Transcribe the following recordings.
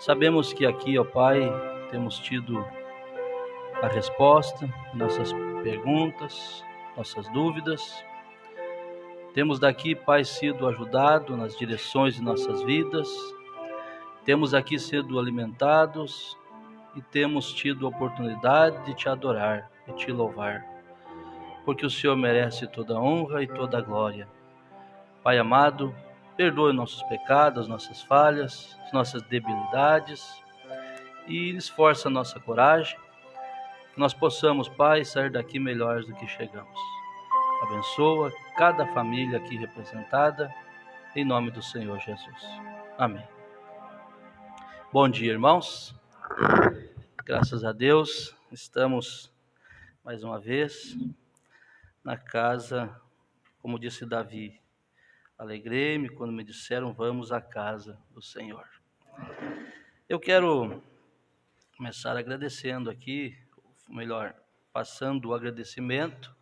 Sabemos que aqui, ó Pai, temos tido a resposta, nossas perguntas, nossas dúvidas. Temos daqui, Pai, sido ajudado nas direções de nossas vidas. Temos aqui sido alimentados e temos tido a oportunidade de Te adorar e Te louvar, porque o Senhor merece toda a honra e toda a glória. Pai amado, perdoe nossos pecados, nossas falhas, nossas debilidades e esforça a nossa coragem, que nós possamos, Pai, sair daqui melhores do que chegamos. Abençoa cada família aqui representada, em nome do Senhor Jesus. Amém. Bom dia, irmãos. Graças a Deus, estamos mais uma vez na casa, como disse Davi, alegrei-me quando me disseram, vamos à casa do Senhor. Eu quero começar agradecendo aqui, ou melhor, passando o agradecimento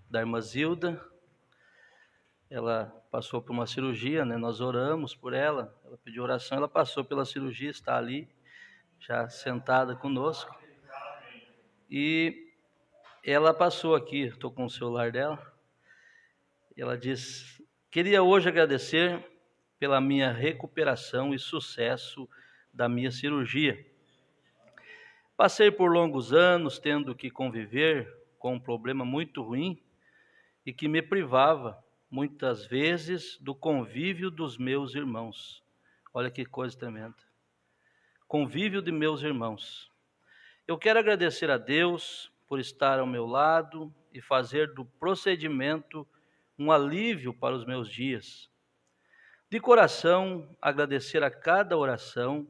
da irmã Zilda. Ela passou por uma cirurgia, né? Nós oramos por ela, ela pediu oração, ela passou pela cirurgia, está ali, já sentada conosco. E ela passou aqui, estou com o celular dela, ela diz, queria hoje agradecer pela minha recuperação e sucesso da minha cirurgia. Passei por longos anos tendo que conviver com um problema muito ruim e que me privava, muitas vezes, do convívio dos meus irmãos. Olha que coisa tremenda. Convívio de meus irmãos. Eu quero agradecer a Deus por estar ao meu lado e fazer do procedimento um alívio para os meus dias. De coração, agradecer a cada oração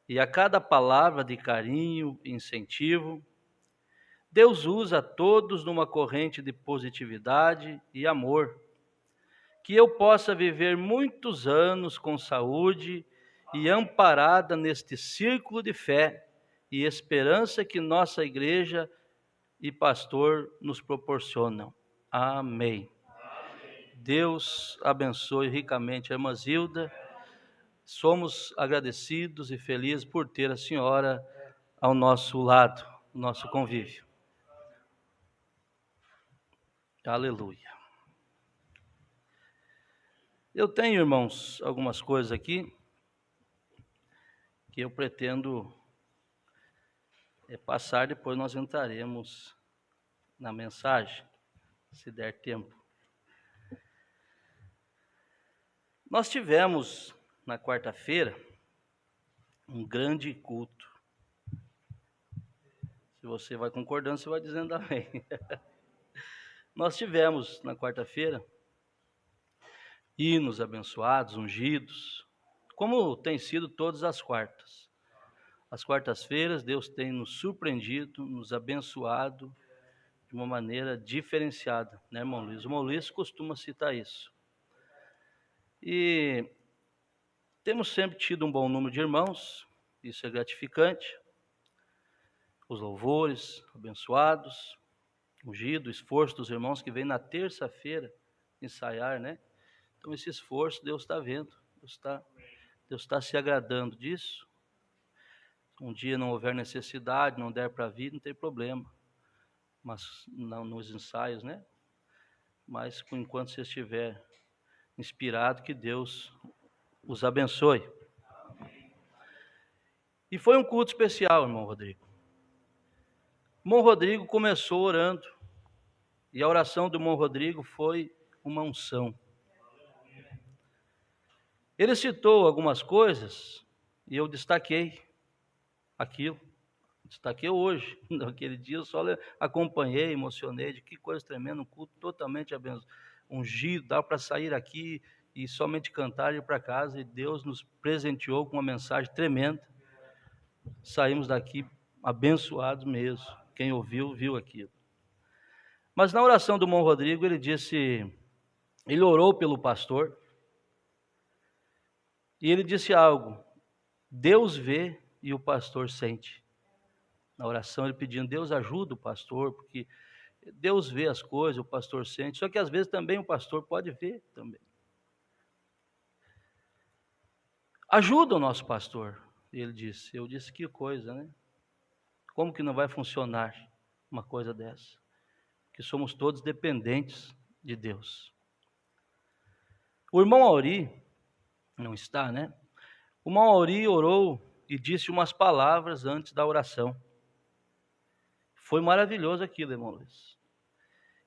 e a cada palavra de carinho e incentivo. Deus usa todos numa corrente de positividade e amor. Que eu possa viver muitos anos com saúde e amparada neste círculo de fé e esperança que nossa igreja e pastor nos proporcionam. Amém. Deus abençoe ricamente a irmã Zilda. Somos agradecidos e felizes por ter a senhora ao nosso lado, no nosso convívio. Aleluia. Eu tenho, irmãos, algumas coisas aqui que eu pretendo passar, depois nós entraremos na mensagem, se der tempo. Nós tivemos, na quarta-feira, um grande culto. Se você vai concordando, você vai dizendo amém. Nós tivemos, na quarta-feira, hinos abençoados, ungidos, como tem sido todas as quartas. As quartas-feiras, Deus tem nos surpreendido, nos abençoado de uma maneira diferenciada, né, irmão Luiz? O irmão Luiz costuma citar isso. E temos sempre tido um bom número de irmãos, isso é gratificante. Os louvores abençoados, ungido, o esforço dos irmãos que vem na terça-feira ensaiar, né? Então esse esforço Deus está vendo, Deus está se agradando disso. Um dia não houver necessidade, não der para vir, não tem problema. Mas não nos ensaios, né? Mas enquanto você estiver inspirado, que Deus os abençoe. E foi um culto especial, irmão Rodrigo. Irmão Rodrigo começou orando, e a oração do irmão Rodrigo foi uma unção. Ele citou algumas coisas, e eu destaquei aquilo. Destaquei hoje, naquele dia eu só acompanhei, emocionei, de que coisa tremenda, um culto totalmente ungido, dá para sair aqui e somente cantar e ir para casa, e Deus nos presenteou com uma mensagem tremenda. Saímos daqui abençoados mesmo, quem ouviu, viu aquilo. Mas na oração do irmão Rodrigo, ele orou pelo pastor, e ele disse algo, Deus vê e o pastor sente. Na oração ele pedindo, Deus ajuda o pastor, porque Deus vê as coisas, o pastor sente, só que às vezes também o pastor pode ver também. Ajuda o nosso pastor, E ele disse, eu disse, que coisa, né? Como que não vai funcionar uma coisa dessa? Que somos todos dependentes de Deus. O irmão Auri, não está, né? O irmão Auri orou e disse umas palavras antes da oração. Foi maravilhoso aquilo, irmão Luiz.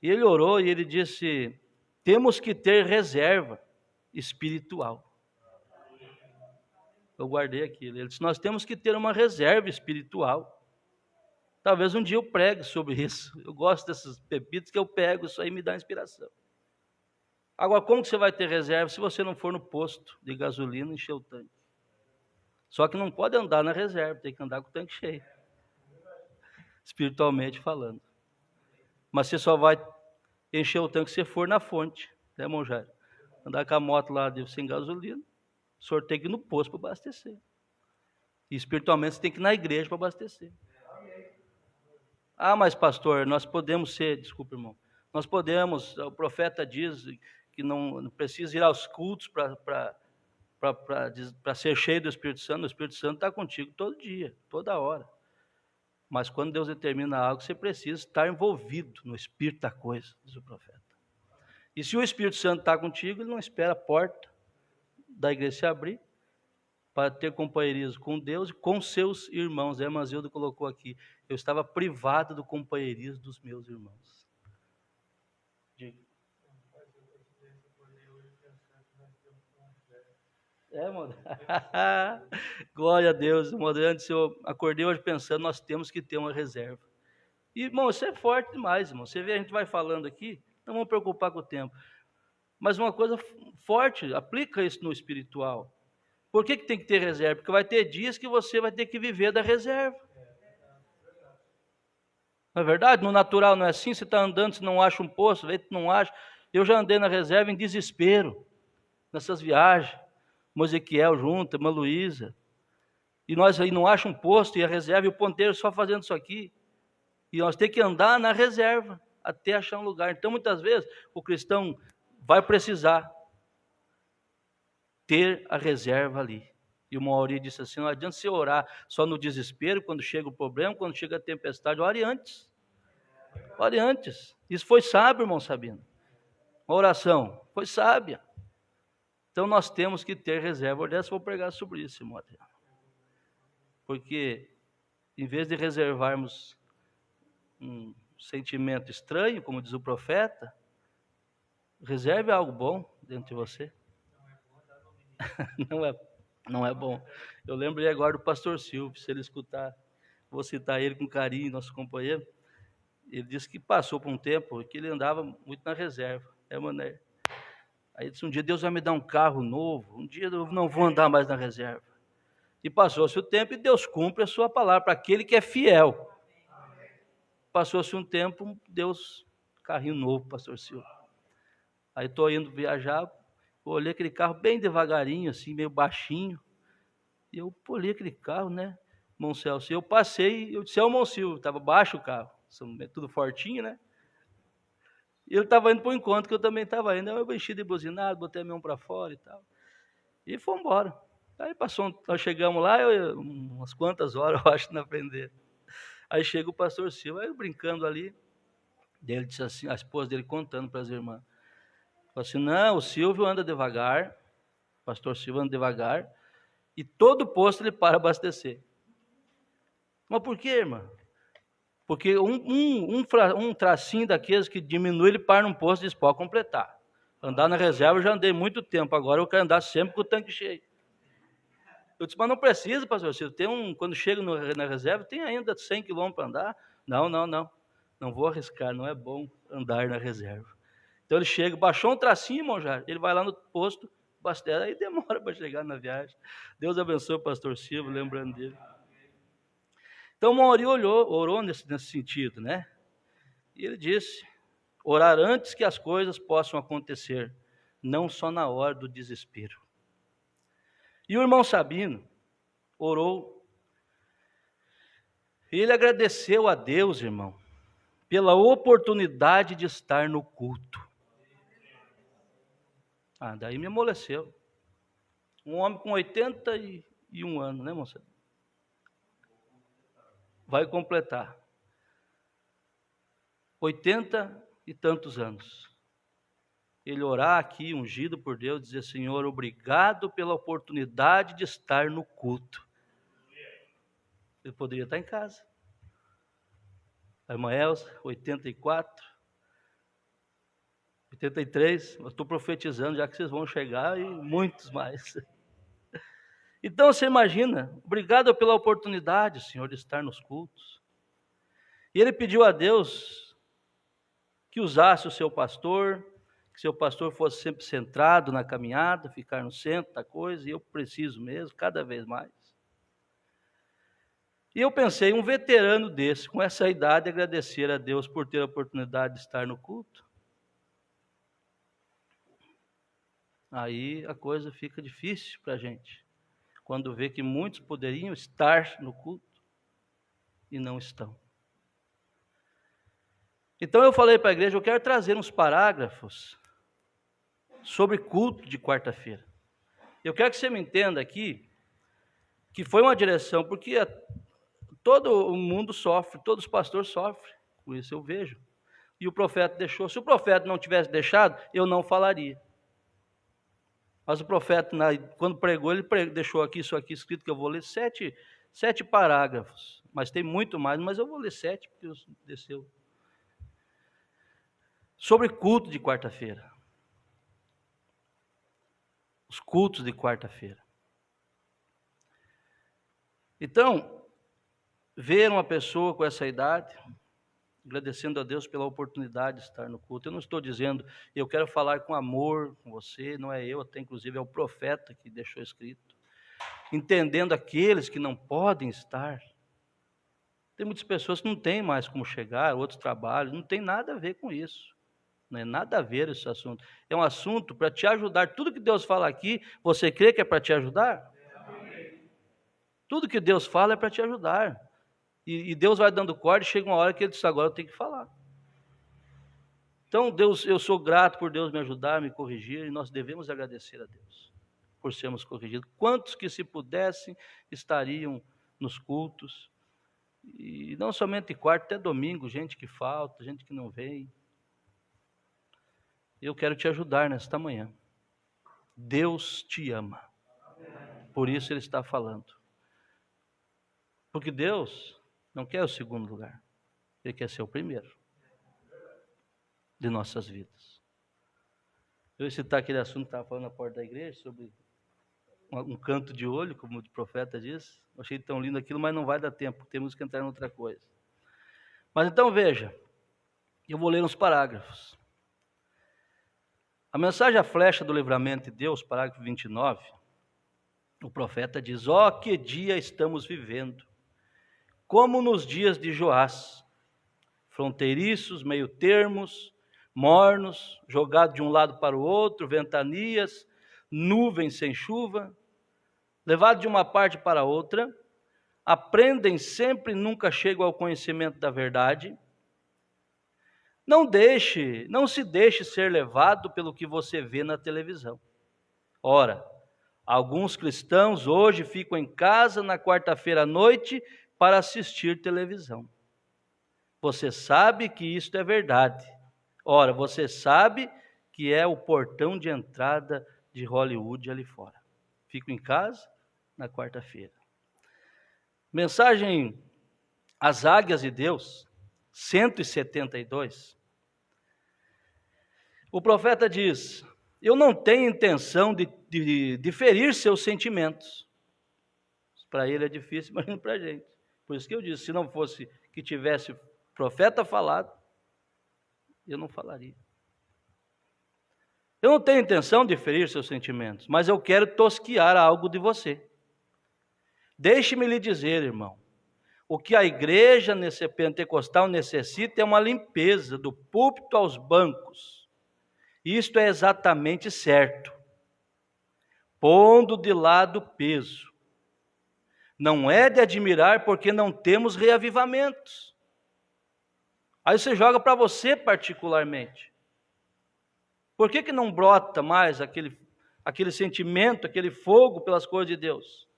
E ele orou e ele disse, temos que ter reserva espiritual. Eu guardei aquilo. Ele disse, nós temos que ter uma reserva espiritual. Talvez um dia eu pregue sobre isso. Eu gosto desses pepitos que eu pego, isso aí me dá inspiração. Agora, como que você vai ter reserva se você não for no posto de gasolina e encher o tanque? Só que não pode andar na reserva, tem que andar com o tanque cheio. Espiritualmente falando. Mas você só vai encher o tanque se for na fonte, né, irmão Jair? Andar com a moto lá sem gasolina, o senhor tem que ir no posto para abastecer. E espiritualmente você tem que ir na igreja para abastecer. Ah, mas pastor, nós podemos ser, desculpa, irmão, nós podemos, o profeta diz que não precisa ir aos cultos para ser cheio do Espírito Santo. O Espírito Santo está contigo todo dia, toda hora. Mas quando Deus determina algo, você precisa estar envolvido no espírito da coisa, diz o profeta. E se o Espírito Santo está contigo, ele não espera a porta da igreja se abrir para ter companheirismo com Deus e com seus irmãos. A irmã Zilda colocou aqui, eu estava privado do companheirismo dos meus irmãos. Diga. Mano. Glória a Deus, mano. Antes eu acordei hoje pensando, nós temos que ter uma reserva. E, irmão, isso é forte demais, irmão. Você vê, a gente vai falando aqui, não vamos preocupar com o tempo. Mas uma coisa forte, aplica isso no espiritual. Por que tem que ter reserva? Porque vai ter dias que você vai ter que viver da reserva. Não é verdade? No natural não é assim, você está andando, você não acha um posto, não acha. Eu já andei na reserva em desespero, nessas viagens. Ezequiel junto, irmã Luísa. E nós aí não achamos um posto, e a reserva e o ponteiro só fazendo isso aqui. E nós temos que andar na reserva até achar um lugar. Então, muitas vezes, o cristão vai precisar ter a reserva ali. E o Mauri disse assim, não adianta você orar só no desespero, quando chega o problema, quando chega a tempestade, ore antes. Ore antes. Isso foi sábio, irmão Sabino. Uma oração foi sábia. Então, nós temos que ter reserva. Hoje eu vou pregar sobre isso, irmão Adriano. Porque, em vez de reservarmos um sentimento estranho, como diz o profeta, reserve algo bom dentro de você. Não é bom. Eu lembrei agora do pastor Silvio, se ele escutar, vou citar ele com carinho, nosso companheiro. Ele disse que passou por um tempo que ele andava muito na reserva. Mané. Aí disse, um dia Deus vai me dar um carro novo, um dia eu não vou andar mais na reserva. E passou-se o tempo e Deus cumpre a sua palavra para aquele que é fiel. Passou-se um tempo, Deus, carrinho novo, pastor Silvio. Aí estou indo viajar, olhei aquele carro bem devagarinho, assim, meio baixinho. E eu olhei aquele carro, né, irmão Celso. E eu passei, eu disse, irmão Silvio, estava baixo o carro, tudo fortinho, né? E ele estava indo para o encontro, que eu também estava indo. Eu enchi de buzinado, botei a mão para fora e tal. E fomos embora. Aí nós chegamos lá, umas quantas horas, eu acho, na frente dele. Aí chega o pastor Silvio, aí brincando ali. Ele disse assim, a esposa dele contando para as irmãs. Falou assim, não, o Silvio anda devagar, o pastor Silvio anda devagar, e todo posto ele para abastecer. Mas por quê, irmã? Porque um tracinho daqueles que diminui, ele para num posto e diz, pode completar. Andar na reserva eu já andei muito tempo, agora eu quero andar sempre com o tanque cheio. Eu disse, mas não precisa, pastor Silvio, quando chega na reserva, tem ainda 100 quilômetros para andar. Não vou arriscar, não é bom andar na reserva. Então ele chega, baixou um tracinho, irmão, já, ele vai lá no posto, abastece, aí demora para chegar na viagem. Deus abençoe o pastor Silvio, lembrando dele. Então, o Mauri orou nesse sentido, né? E ele disse, orar antes que as coisas possam acontecer, não só na hora do desespero. E o irmão Sabino orou, e ele agradeceu a Deus, irmão, pela oportunidade de estar no culto. Daí me amoleceu. Um homem com 81 anos, né, moça? vai completar 80 e tantos anos. Ele orar aqui, ungido por Deus, dizer: Senhor, obrigado pela oportunidade de estar no culto. Ele poderia estar em casa. A irmã Elza, 84, 83, eu estou profetizando, já que vocês vão chegar, e muitos mais. Então você imagina, obrigado pela oportunidade, Senhor, de estar nos cultos. E ele pediu a Deus que usasse o seu pastor, que seu pastor fosse sempre centrado na caminhada, ficar no centro da coisa, e eu preciso mesmo, cada vez mais. E eu pensei, um veterano desse, com essa idade, agradecer a Deus por ter a oportunidade de estar no culto. Aí a coisa fica difícil para a gente, quando vê que muitos poderiam estar no culto e não estão. Então eu falei para a igreja, eu quero trazer uns parágrafos sobre culto de quarta-feira. Eu quero que você me entenda aqui, que foi uma direção, porque todo o mundo sofre, todos os pastores sofrem, com isso eu vejo. E o profeta deixou. Se o profeta não tivesse deixado, eu não falaria. Mas o profeta, quando pregou, ele deixou aqui, isso aqui escrito, que eu vou ler sete parágrafos. Mas tem muito mais, mas eu vou ler 7, porque desceu. Sobre culto de quarta-feira. Os cultos de quarta-feira. Então, ver uma pessoa com essa idade, agradecendo a Deus pela oportunidade de estar no culto. Eu não estou dizendo, eu quero falar com amor com você, não é eu, até inclusive é o profeta que deixou escrito. Entendendo aqueles que não podem estar. Tem muitas pessoas que não têm mais como chegar, outros trabalhos, não tem nada a ver com isso. Não é nada a ver esse assunto. É um assunto para te ajudar. Tudo que Deus fala aqui, você crê que é para te ajudar? Tudo que Deus fala é para te ajudar. E Deus vai dando corda, e chega uma hora que Ele diz, agora eu tenho que falar. Então, Deus, eu sou grato por Deus me ajudar, me corrigir, e nós devemos agradecer a Deus por sermos corrigidos. Quantos que, se pudessem, estariam nos cultos, e não somente quarta, até domingo, gente que falta, gente que não vem. Eu quero te ajudar nesta manhã. Deus te ama. Por isso Ele está falando. Porque Deus não quer o segundo lugar. Ele quer ser o primeiro de nossas vidas. Eu ia citar aquele assunto que estava falando na porta da igreja, sobre um canto de olho, como o profeta diz. Eu achei tão lindo aquilo, mas não vai dar tempo, temos que entrar em outra coisa. Mas então veja, eu vou ler uns parágrafos. A mensagem à flecha do livramento de Deus, parágrafo 29, o profeta diz, ó, que dia estamos vivendo, como nos dias de Joás, fronteiriços, meio termos, mornos, jogados de um lado para o outro, ventanias, nuvens sem chuva, levados de uma parte para outra, aprendem sempre e nunca chegam ao conhecimento da verdade. Não se deixe ser levado pelo que você vê na televisão. Ora, alguns cristãos hoje ficam em casa na quarta-feira à noite para assistir televisão. Você sabe que isto é verdade. Ora, você sabe que é o portão de entrada de Hollywood ali fora. Fico em casa na quarta-feira. Mensagem às Águias de Deus, 172. O profeta diz, eu não tenho intenção de ferir seus sentimentos. Para ele é difícil, imagina para a gente. Por isso que eu disse, se não fosse que tivesse profeta falado, eu não falaria. Eu não tenho intenção de ferir seus sentimentos, mas eu quero tosquiar algo de você. Deixe-me lhe dizer, irmão, o que a igreja pentecostal necessita é uma limpeza do púlpito aos bancos. Isto é exatamente certo. Pondo de lado o peso. Não é de admirar porque não temos reavivamentos. Aí você joga para você particularmente. Por que não brota mais aquele sentimento, aquele fogo pelas coisas de Deus?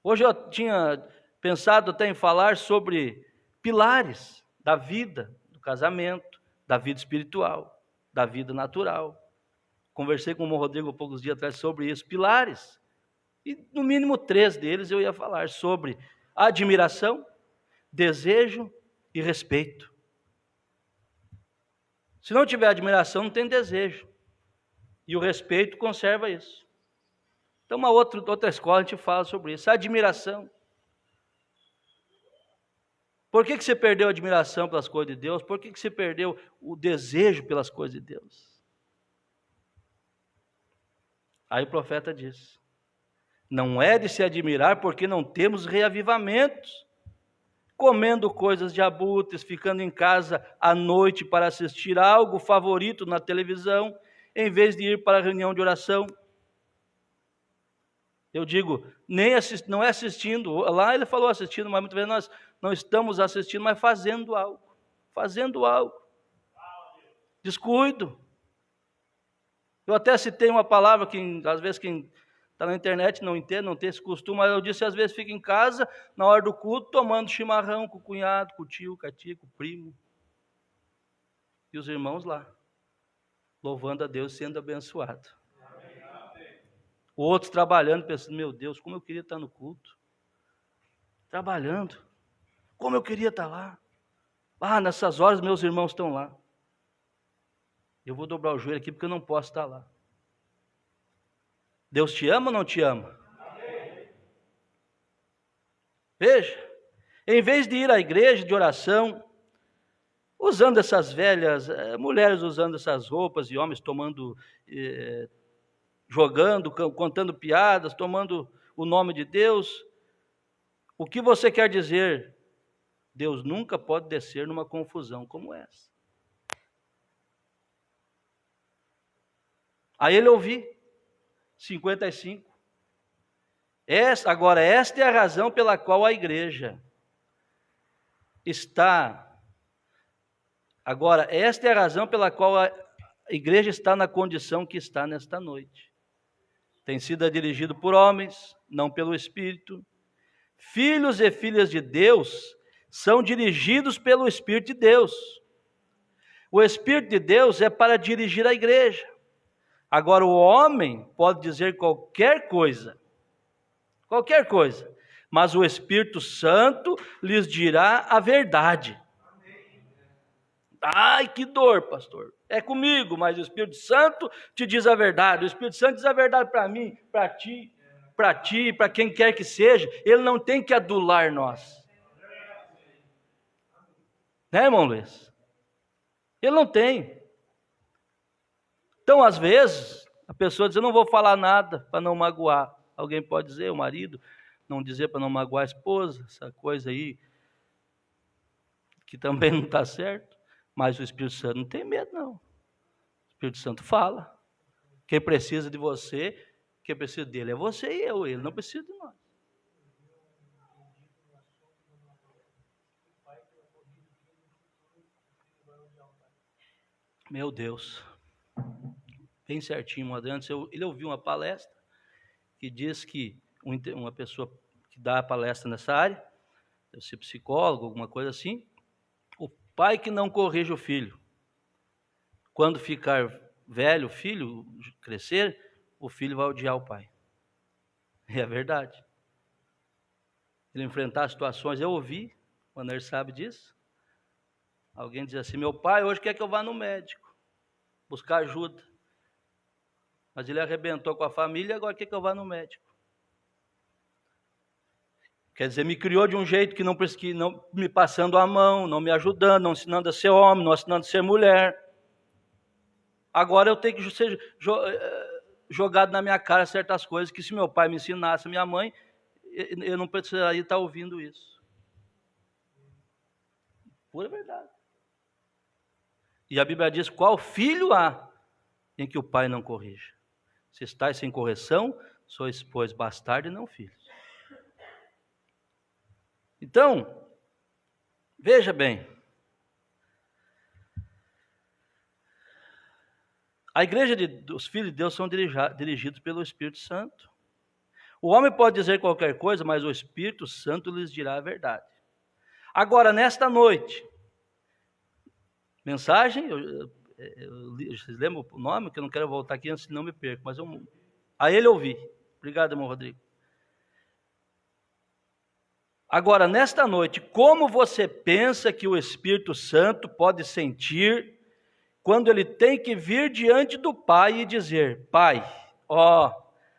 Hoje eu tinha pensado até em falar sobre pilares da vida, do casamento, da vida espiritual, da vida natural. Conversei com o Rodrigo há poucos dias atrás sobre isso, pilares. E no mínimo 3 deles eu ia falar sobre admiração, desejo e respeito. Se não tiver admiração, não tem desejo. E o respeito conserva isso. Então, uma outra escola a gente fala sobre isso. A admiração. Por que você perdeu a admiração pelas coisas de Deus? Por que você perdeu o desejo pelas coisas de Deus? Aí o profeta diz: não é de se admirar porque não temos reavivamentos, comendo coisas de abutres, ficando em casa à noite para assistir algo favorito na televisão, em vez de ir para a reunião de oração. Eu digo, não é assistindo, lá ele falou assistindo, mas muitas vezes nós não estamos assistindo, mas fazendo algo. Fazendo algo. Descuido. Eu até citei uma palavra que às vezes quem está na internet não entende, não tem esse costume, mas eu disse às vezes fica em casa, na hora do culto, tomando chimarrão com o cunhado, com o tio, com a tia, com o primo. E os irmãos lá, louvando a Deus, sendo abençoado. Outros trabalhando, pensando, meu Deus, como eu queria estar no culto. Trabalhando. Como eu queria estar lá. Nessas horas meus irmãos estão lá. Eu vou dobrar o joelho aqui porque eu não posso estar lá. Deus te ama ou não te ama? Amém. Veja, em vez de ir à igreja de oração, usando essas velhas, mulheres usando essas roupas e homens tomando, jogando, contando piadas, tomando o nome de Deus, o que você quer dizer? Deus nunca pode descer numa confusão como essa. Aí ele ouvi, 55. Agora, esta é a razão pela qual a igreja está... Agora, esta é a razão pela qual a igreja está na condição que está nesta noite. Tem sido dirigido por homens, não pelo Espírito. Filhos e filhas de Deus são dirigidos pelo Espírito de Deus. O Espírito de Deus é para dirigir a igreja. Agora, o homem pode dizer qualquer coisa, mas o Espírito Santo lhes dirá a verdade. Ai, que dor, pastor. É comigo, mas o Espírito Santo te diz a verdade. O Espírito Santo diz a verdade para mim, para ti, para quem quer que seja. Ele não tem que adular nós. Né, irmão Luiz? Ele não tem. Então, às vezes, a pessoa diz, eu não vou falar nada para não magoar. Alguém pode dizer, o marido, não dizer para não magoar a esposa, essa coisa aí, que também não está certo. Mas o Espírito Santo não tem medo, não. O Espírito Santo fala. Quem precisa de você, quem precisa dele é você e eu. Ele não precisa de nós. Meu Deus. Bem certinho, Adriano. Ele ouviu uma palestra que diz que uma pessoa que dá a palestra nessa área, deve ser psicólogo, alguma coisa assim, o pai que não corrige o filho, quando ficar velho, o filho crescer, o filho vai odiar o pai. É a verdade. Ele enfrentar situações, eu ouvi, o Aner sabe disso. Alguém diz assim, meu pai hoje quer que eu vá no médico, buscar ajuda. Mas ele arrebentou com a família, agora quer que eu vá no médico. Quer dizer, me criou de um jeito que não me passando a mão, não me ajudando, não ensinando a ser homem, não ensinando a ser mulher. Agora eu tenho que ser jogado na minha cara certas coisas que se meu pai me ensinasse, minha mãe, eu não precisaria estar ouvindo isso. Pura verdade. E a Bíblia diz, qual filho há em que o pai não corrija? Se estáis sem correção, sois, pois, bastardo e não filhos. Então, veja bem, a igreja dos filhos de Deus são dirigidos pelo Espírito Santo. O homem pode dizer qualquer coisa, mas o Espírito Santo lhes dirá a verdade. Agora, nesta noite, mensagem, vocês lembram o nome? Que eu não quero voltar aqui antes, não me perco, mas a ele ouvi. Obrigado, irmão Rodrigo. Agora, nesta noite, como você pensa que o Espírito Santo pode sentir quando ele tem que vir diante do Pai e dizer: Pai,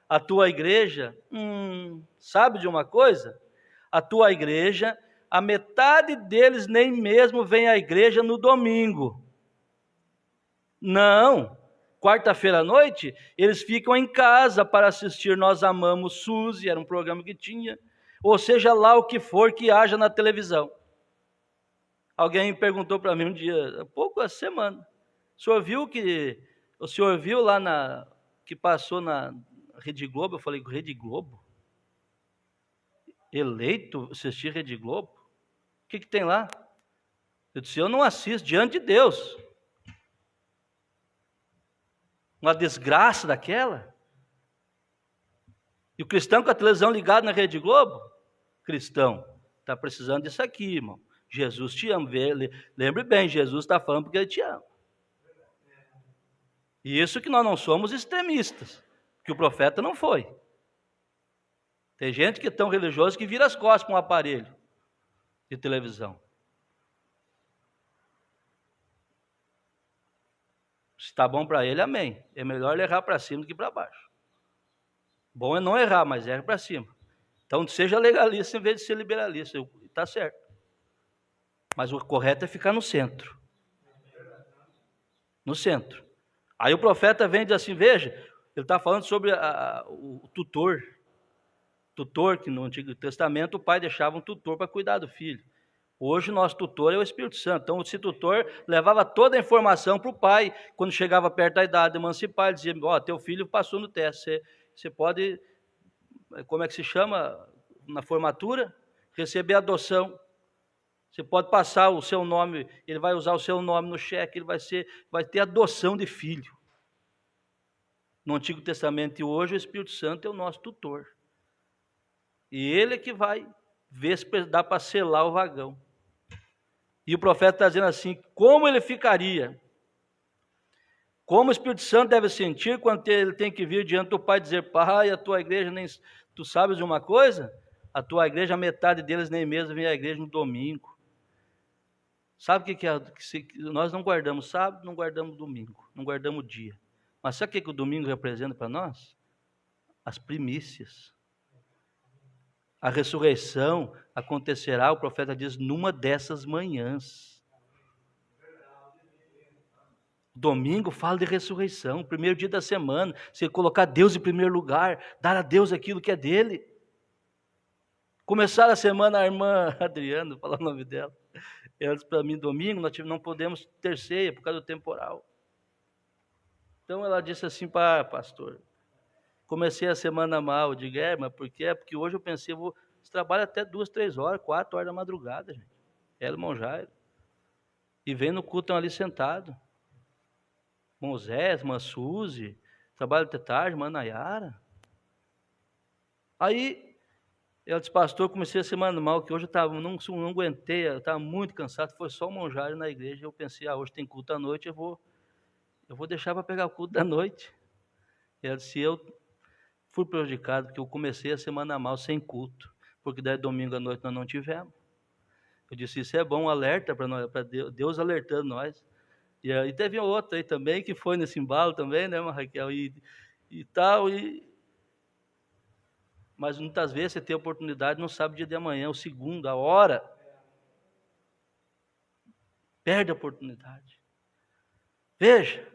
a tua igreja, sabe de uma coisa? A tua igreja, a metade deles nem mesmo vem à igreja no domingo. Não, quarta-feira à noite, eles ficam em casa para assistir Nós Amamos Suzy, era um programa que tinha, ou seja lá o que for que haja na televisão. Alguém perguntou para mim um dia, há pouco, essa semana, o senhor viu lá que passou na Rede Globo? Eu falei, Rede Globo? Eleito assistir Rede Globo? O que tem lá? Eu disse, eu não assisto, diante de Deus. Uma desgraça daquela. E o cristão com a televisão ligada na Rede Globo? Cristão, está precisando disso aqui, irmão. Jesus te ama. Lembre bem, Jesus está falando porque ele te ama. E isso que nós não somos extremistas, que o profeta não foi. Tem gente que é tão religioso que vira as costas com um aparelho de televisão. Se está bom para ele, amém. É melhor ele errar para cima do que para baixo. Bom é não errar, mas erra para cima. Então seja legalista em vez de ser liberalista. Está certo. Mas o correto é ficar no centro. No centro. Aí o profeta vem e diz assim, veja, ele está falando sobre o tutor. Tutor, que no Antigo Testamento o pai deixava um tutor para cuidar do filho. Hoje o nosso tutor é o Espírito Santo. Então esse tutor levava toda a informação para o pai. Quando chegava perto da idade de emancipar, ele dizia, teu filho passou no teste. Você pode, como é que se chama na formatura? Receber adoção. Você pode passar o seu nome, ele vai usar o seu nome no cheque, ele vai ter adoção de filho. No Antigo Testamento e hoje o Espírito Santo é o nosso tutor. E ele é que vai ver se dá para selar o vagão. E o profeta está dizendo assim, como ele ficaria? Como o Espírito Santo deve sentir quando ele tem que vir diante do Pai e dizer, Pai, a tua igreja, tu sabes de uma coisa? A tua igreja, a metade deles nem mesmo vem à igreja no domingo. Sabe o que é? Nós não guardamos sábado, não guardamos domingo, não guardamos dia. Mas sabe o que o domingo representa para nós? As primícias. A ressurreição acontecerá, o profeta diz, numa dessas manhãs. Domingo fala de ressurreição, primeiro dia da semana, você colocar Deus em primeiro lugar, dar a Deus aquilo que é dele. Começar a semana, a irmã Adriana, vou falar o nome dela, ela disse para mim, domingo nós não podemos ter ceia por causa do temporal. Então ela disse assim, pastor, comecei a semana mal, eu digo, mas por quê? Porque hoje eu pensei, você trabalha até 2, 3 horas, 4 horas da madrugada, gente. Ela e o irmão Jairo. E vem no culto, estão ali sentados. Irmão Zé, irmã Suzy, trabalha até tarde, irmã Nayara. Aí, ela disse, pastor, comecei a semana mal, que hoje eu não aguentei, eu estava muito cansado, foi só o irmão Jairo na igreja, eu pensei, hoje tem culto à noite, eu vou deixar para pegar o culto da noite. E ela disse, eu fui prejudicado, porque eu comecei a semana mal sem culto, porque daí domingo à noite nós não tivemos. Eu disse, isso é bom, um alerta para nós, para Deus alertando nós. E aí teve outra aí também, que foi nesse embalo também, né, Raquel, e tal, mas muitas vezes você tem a oportunidade, não sabe o dia de amanhã, o segundo, a hora, perde a oportunidade. Veja,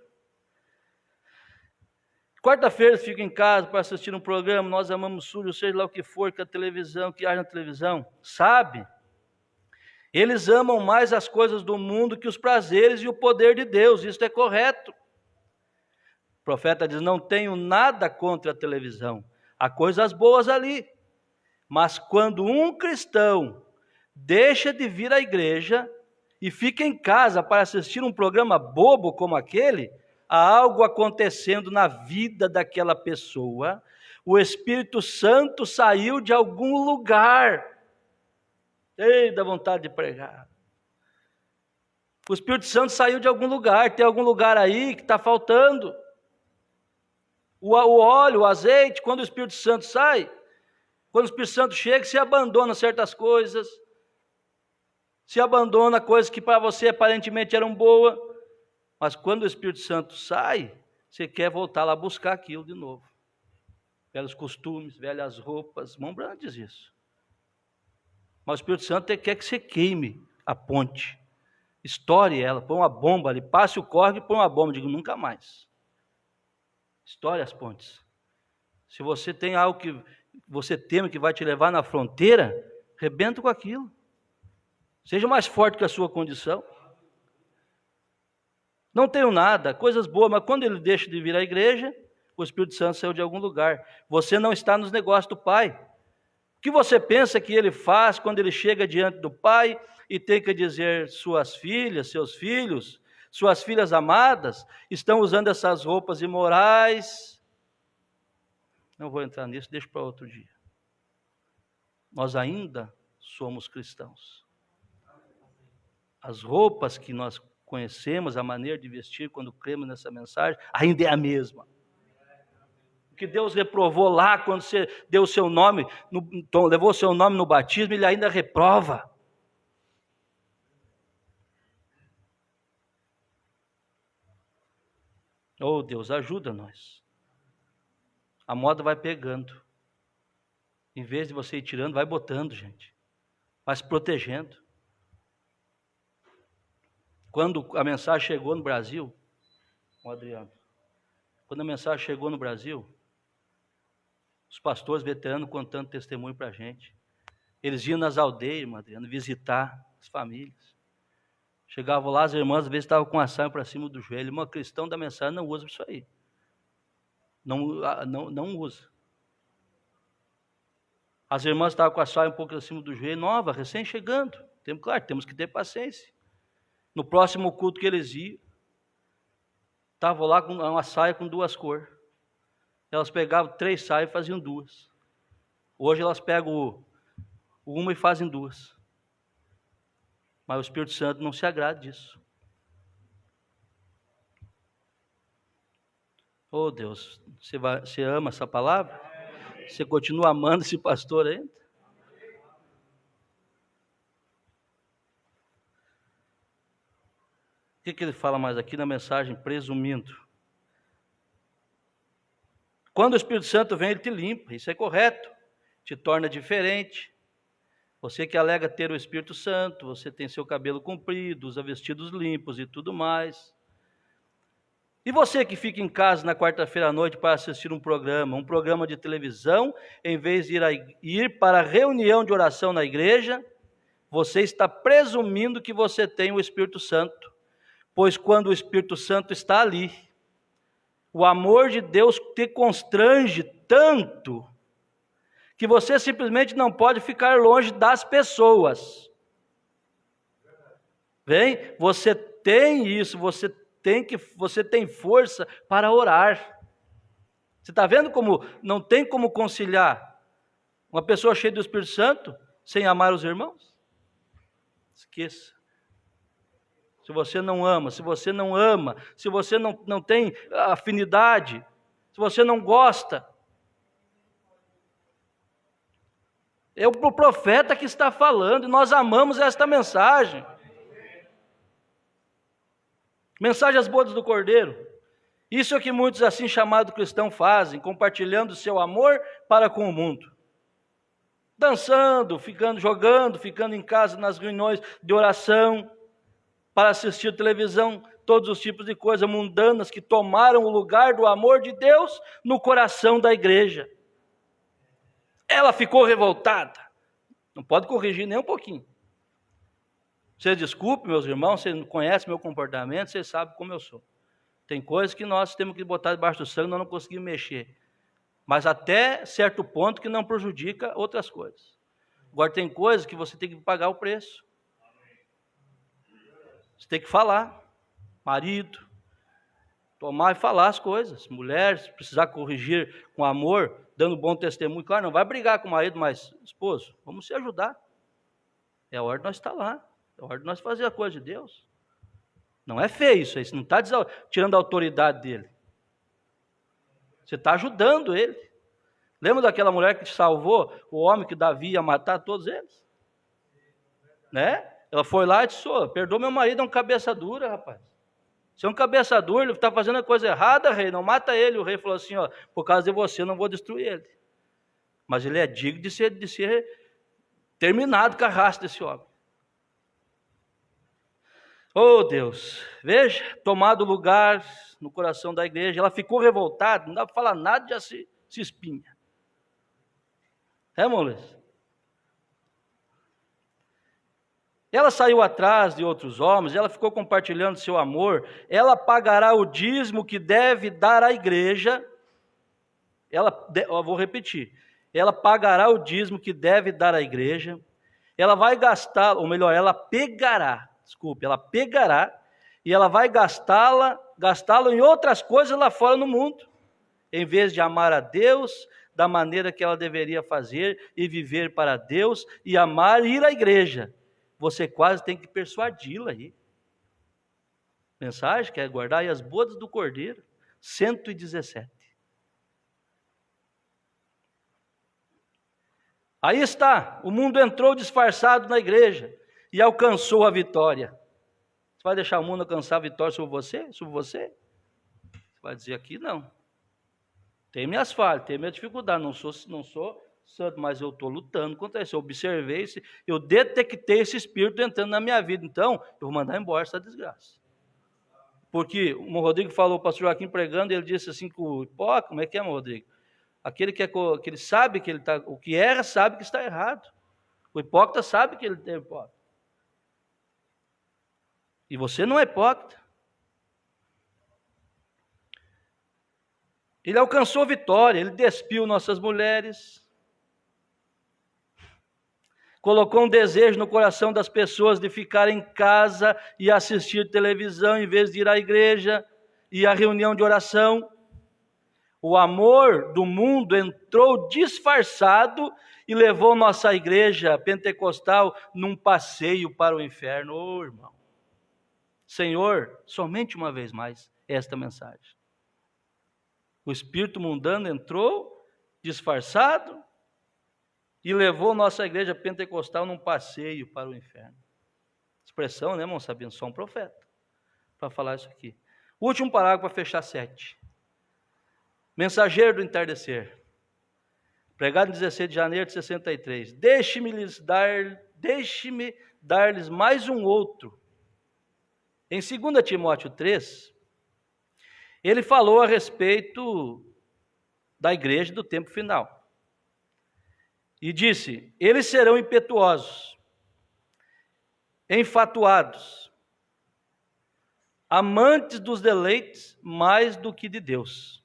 quarta-feira eles ficam em casa para assistir um programa, Nós Amamos Suzy, ou seja lá o que for, que a televisão, que haja na televisão, sabe? Eles amam mais as coisas do mundo que os prazeres e o poder de Deus, isso é correto. O profeta diz, não tenho nada contra a televisão, há coisas boas ali, mas quando um cristão deixa de vir à igreja e fica em casa para assistir um programa bobo como aquele, há algo acontecendo na vida daquela pessoa, O Espírito Santo saiu de algum lugar. Ei, dá vontade de pregar. O Espírito Santo saiu de algum lugar. Tem algum lugar aí que está faltando. O óleo, o azeite, quando o Espírito Santo sai, quando o Espírito Santo chega, se abandona certas coisas, se abandona coisas que para você aparentemente eram boas, mas quando o Espírito Santo sai, você quer voltar lá buscar aquilo de novo. Velhos costumes, velhas roupas, irmão Branco diz isso. Mas o Espírito Santo quer que você queime a ponte, estoure ela, põe uma bomba ali, passe o córrego e põe uma bomba. Digo, nunca mais. Estoure as pontes. Se você tem algo que você teme que vai te levar na fronteira, rebenta com aquilo. Seja mais forte que a sua condição. Não tenho nada, coisas boas, mas quando ele deixa de vir à igreja, o Espírito Santo saiu de algum lugar. Você não está nos negócios do Pai. O que você pensa que ele faz quando ele chega diante do Pai e tem que dizer suas filhas, seus filhos, suas filhas amadas, estão usando essas roupas imorais? Não vou entrar nisso, deixa para outro dia. Nós ainda somos cristãos. As roupas que nós conhecemos, a maneira de vestir quando cremos nessa mensagem, ainda é a mesma. O que Deus reprovou lá quando você deu o seu nome, levou o seu nome no batismo, Ele ainda reprova. Oh Deus, ajuda nós. A moda vai pegando. Em vez de você ir tirando, vai botando, gente. Vai se protegendo. Quando a mensagem chegou no Brasil, Adriano, quando a mensagem chegou no Brasil, os pastores veteranos contando testemunho para a gente. Eles iam nas aldeias, Adriano, visitar as famílias. Chegavam lá, as irmãs às vezes estavam com a saia para cima do joelho. Uma cristão da mensagem não usa isso aí. Não usa. As irmãs estavam com a saia um pouco acima do joelho, nova, recém chegando. Claro, temos que ter paciência. No próximo culto que eles iam, estavam lá com uma saia com 2 cores. Elas pegavam 3 saias e faziam 2. Hoje elas pegam uma e fazem 2. Mas o Espírito Santo não se agrada disso. Oh Deus, você ama essa palavra? Você continua amando esse pastor ainda? O que ele fala mais aqui na mensagem? Presumindo. Quando o Espírito Santo vem, ele te limpa, isso é correto, te torna diferente. Você que alega ter o Espírito Santo, você tem seu cabelo comprido, usa vestidos limpos e tudo mais. E você que fica em casa na quarta-feira à noite para assistir um programa de televisão, em vez de ir para a reunião de oração na igreja, você está presumindo que você tem o Espírito Santo. Pois quando o Espírito Santo está ali, o amor de Deus te constrange tanto que você simplesmente não pode ficar longe das pessoas. Vem? Você tem isso, você tem força para orar. Você está vendo como não tem como conciliar uma pessoa cheia do Espírito Santo sem amar os irmãos? Esqueça. Se você não ama, se você não tem afinidade, se você não gosta, é o profeta que está falando, e nós amamos esta mensagem. Mensagem às bodas do Cordeiro. Isso é o que muitos assim chamados cristãos fazem, compartilhando seu amor para com o mundo. Dançando, jogando, ficando em casa nas reuniões de oração, para assistir televisão, todos os tipos de coisas mundanas que tomaram o lugar do amor de Deus no coração da igreja. Ela ficou revoltada. Não pode corrigir nem um pouquinho. Vocês desculpem, meus irmãos, vocês conhecem meu comportamento, vocês sabem como eu sou. Tem coisas que nós temos que botar debaixo do sangue, nós não conseguimos mexer. Mas até certo ponto que não prejudica outras coisas. Agora tem coisas que você tem que pagar o preço. Você tem que falar, marido, tomar e falar as coisas. Mulheres, precisar corrigir com amor, dando bom testemunho. Claro, não vai brigar com o marido, mas, esposo, vamos se ajudar. É a hora de nós estar lá. É a hora de nós fazer a coisa de Deus. Não é feio isso aí, você não está tirando a autoridade dele. Você está ajudando ele. Lembra daquela mulher que salvou o homem que Davi ia matar todos eles? Né? Ela foi lá e disse, perdoa meu marido, é um cabeça dura, rapaz. Se é um cabeça dura, ele está fazendo a coisa errada, rei, não mata ele. O rei falou assim, por causa de você eu não vou destruir ele. Mas ele é digno de ser terminado com a raça desse homem. Oh Deus, veja, tomado lugar no coração da igreja, ela ficou revoltada, não dá para falar nada, já se espinha. Irmão Luiz? Ela saiu atrás de outros homens, ela ficou compartilhando seu amor, ela pagará o dízimo que deve dar à igreja, eu vou repetir, ela pagará o dízimo que deve dar à igreja, ela vai gastar, ou melhor, ela pegará e ela vai gastá-lo em outras coisas lá fora no mundo, em vez de amar a Deus da maneira que ela deveria fazer e viver para Deus e amar e ir à igreja. Você quase tem que persuadi-la aí. Mensagem, quer guardar aí as bodas do Cordeiro, 117. Aí está, o mundo entrou disfarçado na igreja e alcançou a vitória. Você vai deixar o mundo alcançar a vitória sobre você? Você vai dizer aqui não. Tem minhas falhas, tem minha dificuldade, não sou santo, mas eu estou lutando contra isso. Eu observei isso, eu detectei esse espírito entrando na minha vida, então eu vou mandar embora essa desgraça. Porque o Rodrigo falou, o pastor Joaquim pregando, ele disse assim que o hipócrita, como é que é, Rodrigo? Aquele que ele sabe que ele está, o que erra sabe que está errado. O hipócrita sabe que ele é hipócrita. E você não é hipócrita. Ele alcançou vitória, ele despiu nossas mulheres, colocou um desejo no coração das pessoas de ficar em casa e assistir televisão em vez de ir à igreja e à reunião de oração. O amor do mundo entrou disfarçado e levou nossa igreja pentecostal num passeio para o inferno. Ô irmão, Senhor, somente uma vez mais esta mensagem. O espírito mundano entrou disfarçado e levou nossa igreja pentecostal num passeio para o inferno. Expressão, né, irmão Sabino? Só um profeta para falar isso aqui. O último parágrafo para fechar 7. Mensageiro do entardecer. Pregado em 16 de janeiro de 63. Deixe-me dar-lhes mais um outro. Em 2 Timóteo 3, ele falou a respeito da igreja do tempo final. E disse, eles serão impetuosos, enfatuados, amantes dos deleites mais do que de Deus.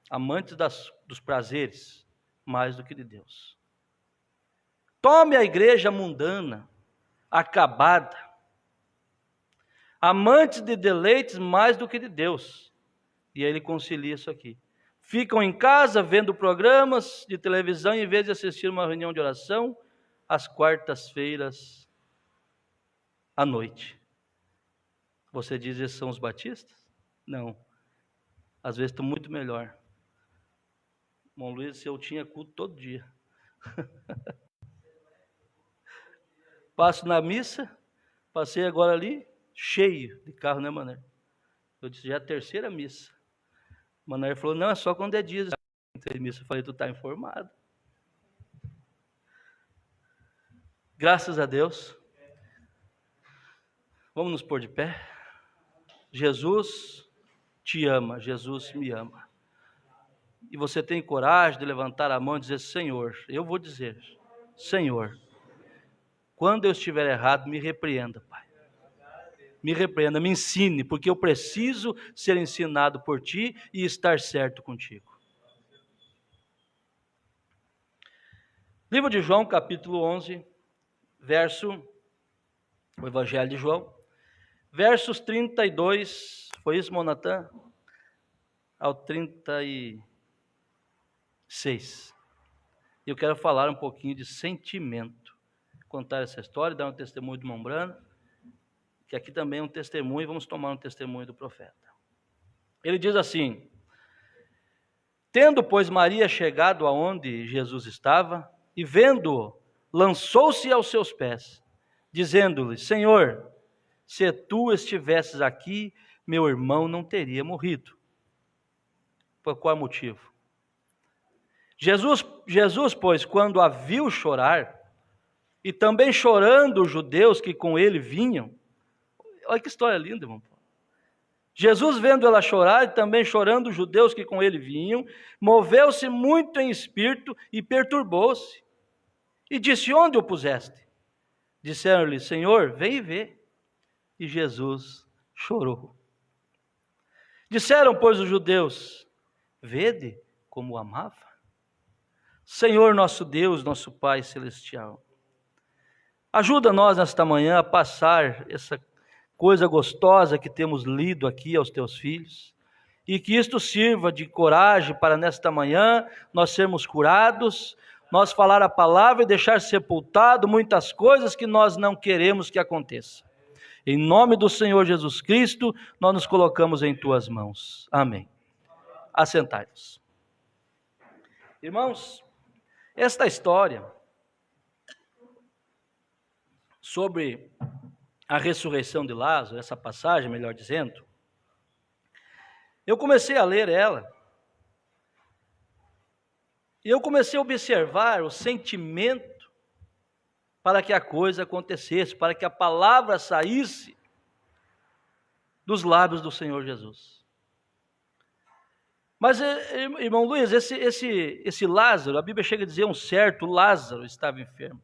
Amantes dos prazeres mais do que de Deus. Tome a igreja mundana, acabada, amantes de deleites mais do que de Deus. E aí ele concilia isso aqui. Ficam em casa vendo programas de televisão em vez de assistir uma reunião de oração às quartas-feiras à noite. Você diz que esses são os batistas? Não. Às vezes estão muito melhor. Irmão Luiz, eu tinha culto todo dia. Passo na missa, passei agora ali, cheio de carro, né, Mané? Eu disse, já é a terceira missa. O Mané falou, não, é só quando é dia. Eu falei, tu está informado. Graças a Deus. Vamos nos pôr de pé. Jesus te ama, Jesus me ama. E você tem coragem de levantar a mão e dizer, Senhor, eu vou dizer, Senhor, quando eu estiver errado, me repreenda, Pai. Me repreenda, me ensine, porque eu preciso ser ensinado por Ti e estar certo contigo. Livro de João, capítulo 11, o Evangelho de João, versos 32, foi isso, Monatan? Ao 30 e... 6. Eu quero falar um pouquinho de sentimento, contar essa história, dar um testemunho do irmão Brano, que aqui também é um testemunho, vamos tomar um testemunho do profeta. Ele diz assim: tendo, pois, Maria chegado aonde Jesus estava, e vendo-o, lançou-se aos seus pés, dizendo-lhe: Senhor, se tu estivesses aqui, meu irmão não teria morrido. Por qual motivo? Jesus, pois, quando a viu chorar, e também chorando os judeus que com ele vinham, olha que história linda, irmão. Jesus, vendo ela chorar, e também chorando os judeus que com ele vinham, moveu-se muito em espírito e perturbou-se. E disse: onde o puseste? Disseram-lhe: Senhor, vem e vê. E Jesus chorou. Disseram, pois, os judeus: vede como o amava. Senhor nosso Deus, nosso Pai celestial, ajuda nós nesta manhã a passar essa coisa gostosa que temos lido aqui aos teus filhos, e que isto sirva de coragem para nesta manhã nós sermos curados, nós falar a palavra e deixar sepultado muitas coisas que nós não queremos que aconteça. Em nome do Senhor Jesus Cristo, nós nos colocamos em tuas mãos. Amém. Assentai-vos. Irmãos, esta história sobre a ressurreição de Lázaro, essa passagem, melhor dizendo, eu comecei a ler ela, e eu comecei a observar o sentimento para que a coisa acontecesse, para que a palavra saísse dos lábios do Senhor Jesus. Mas, irmão Luiz, esse Lázaro, a Bíblia chega a dizer um certo Lázaro estava enfermo.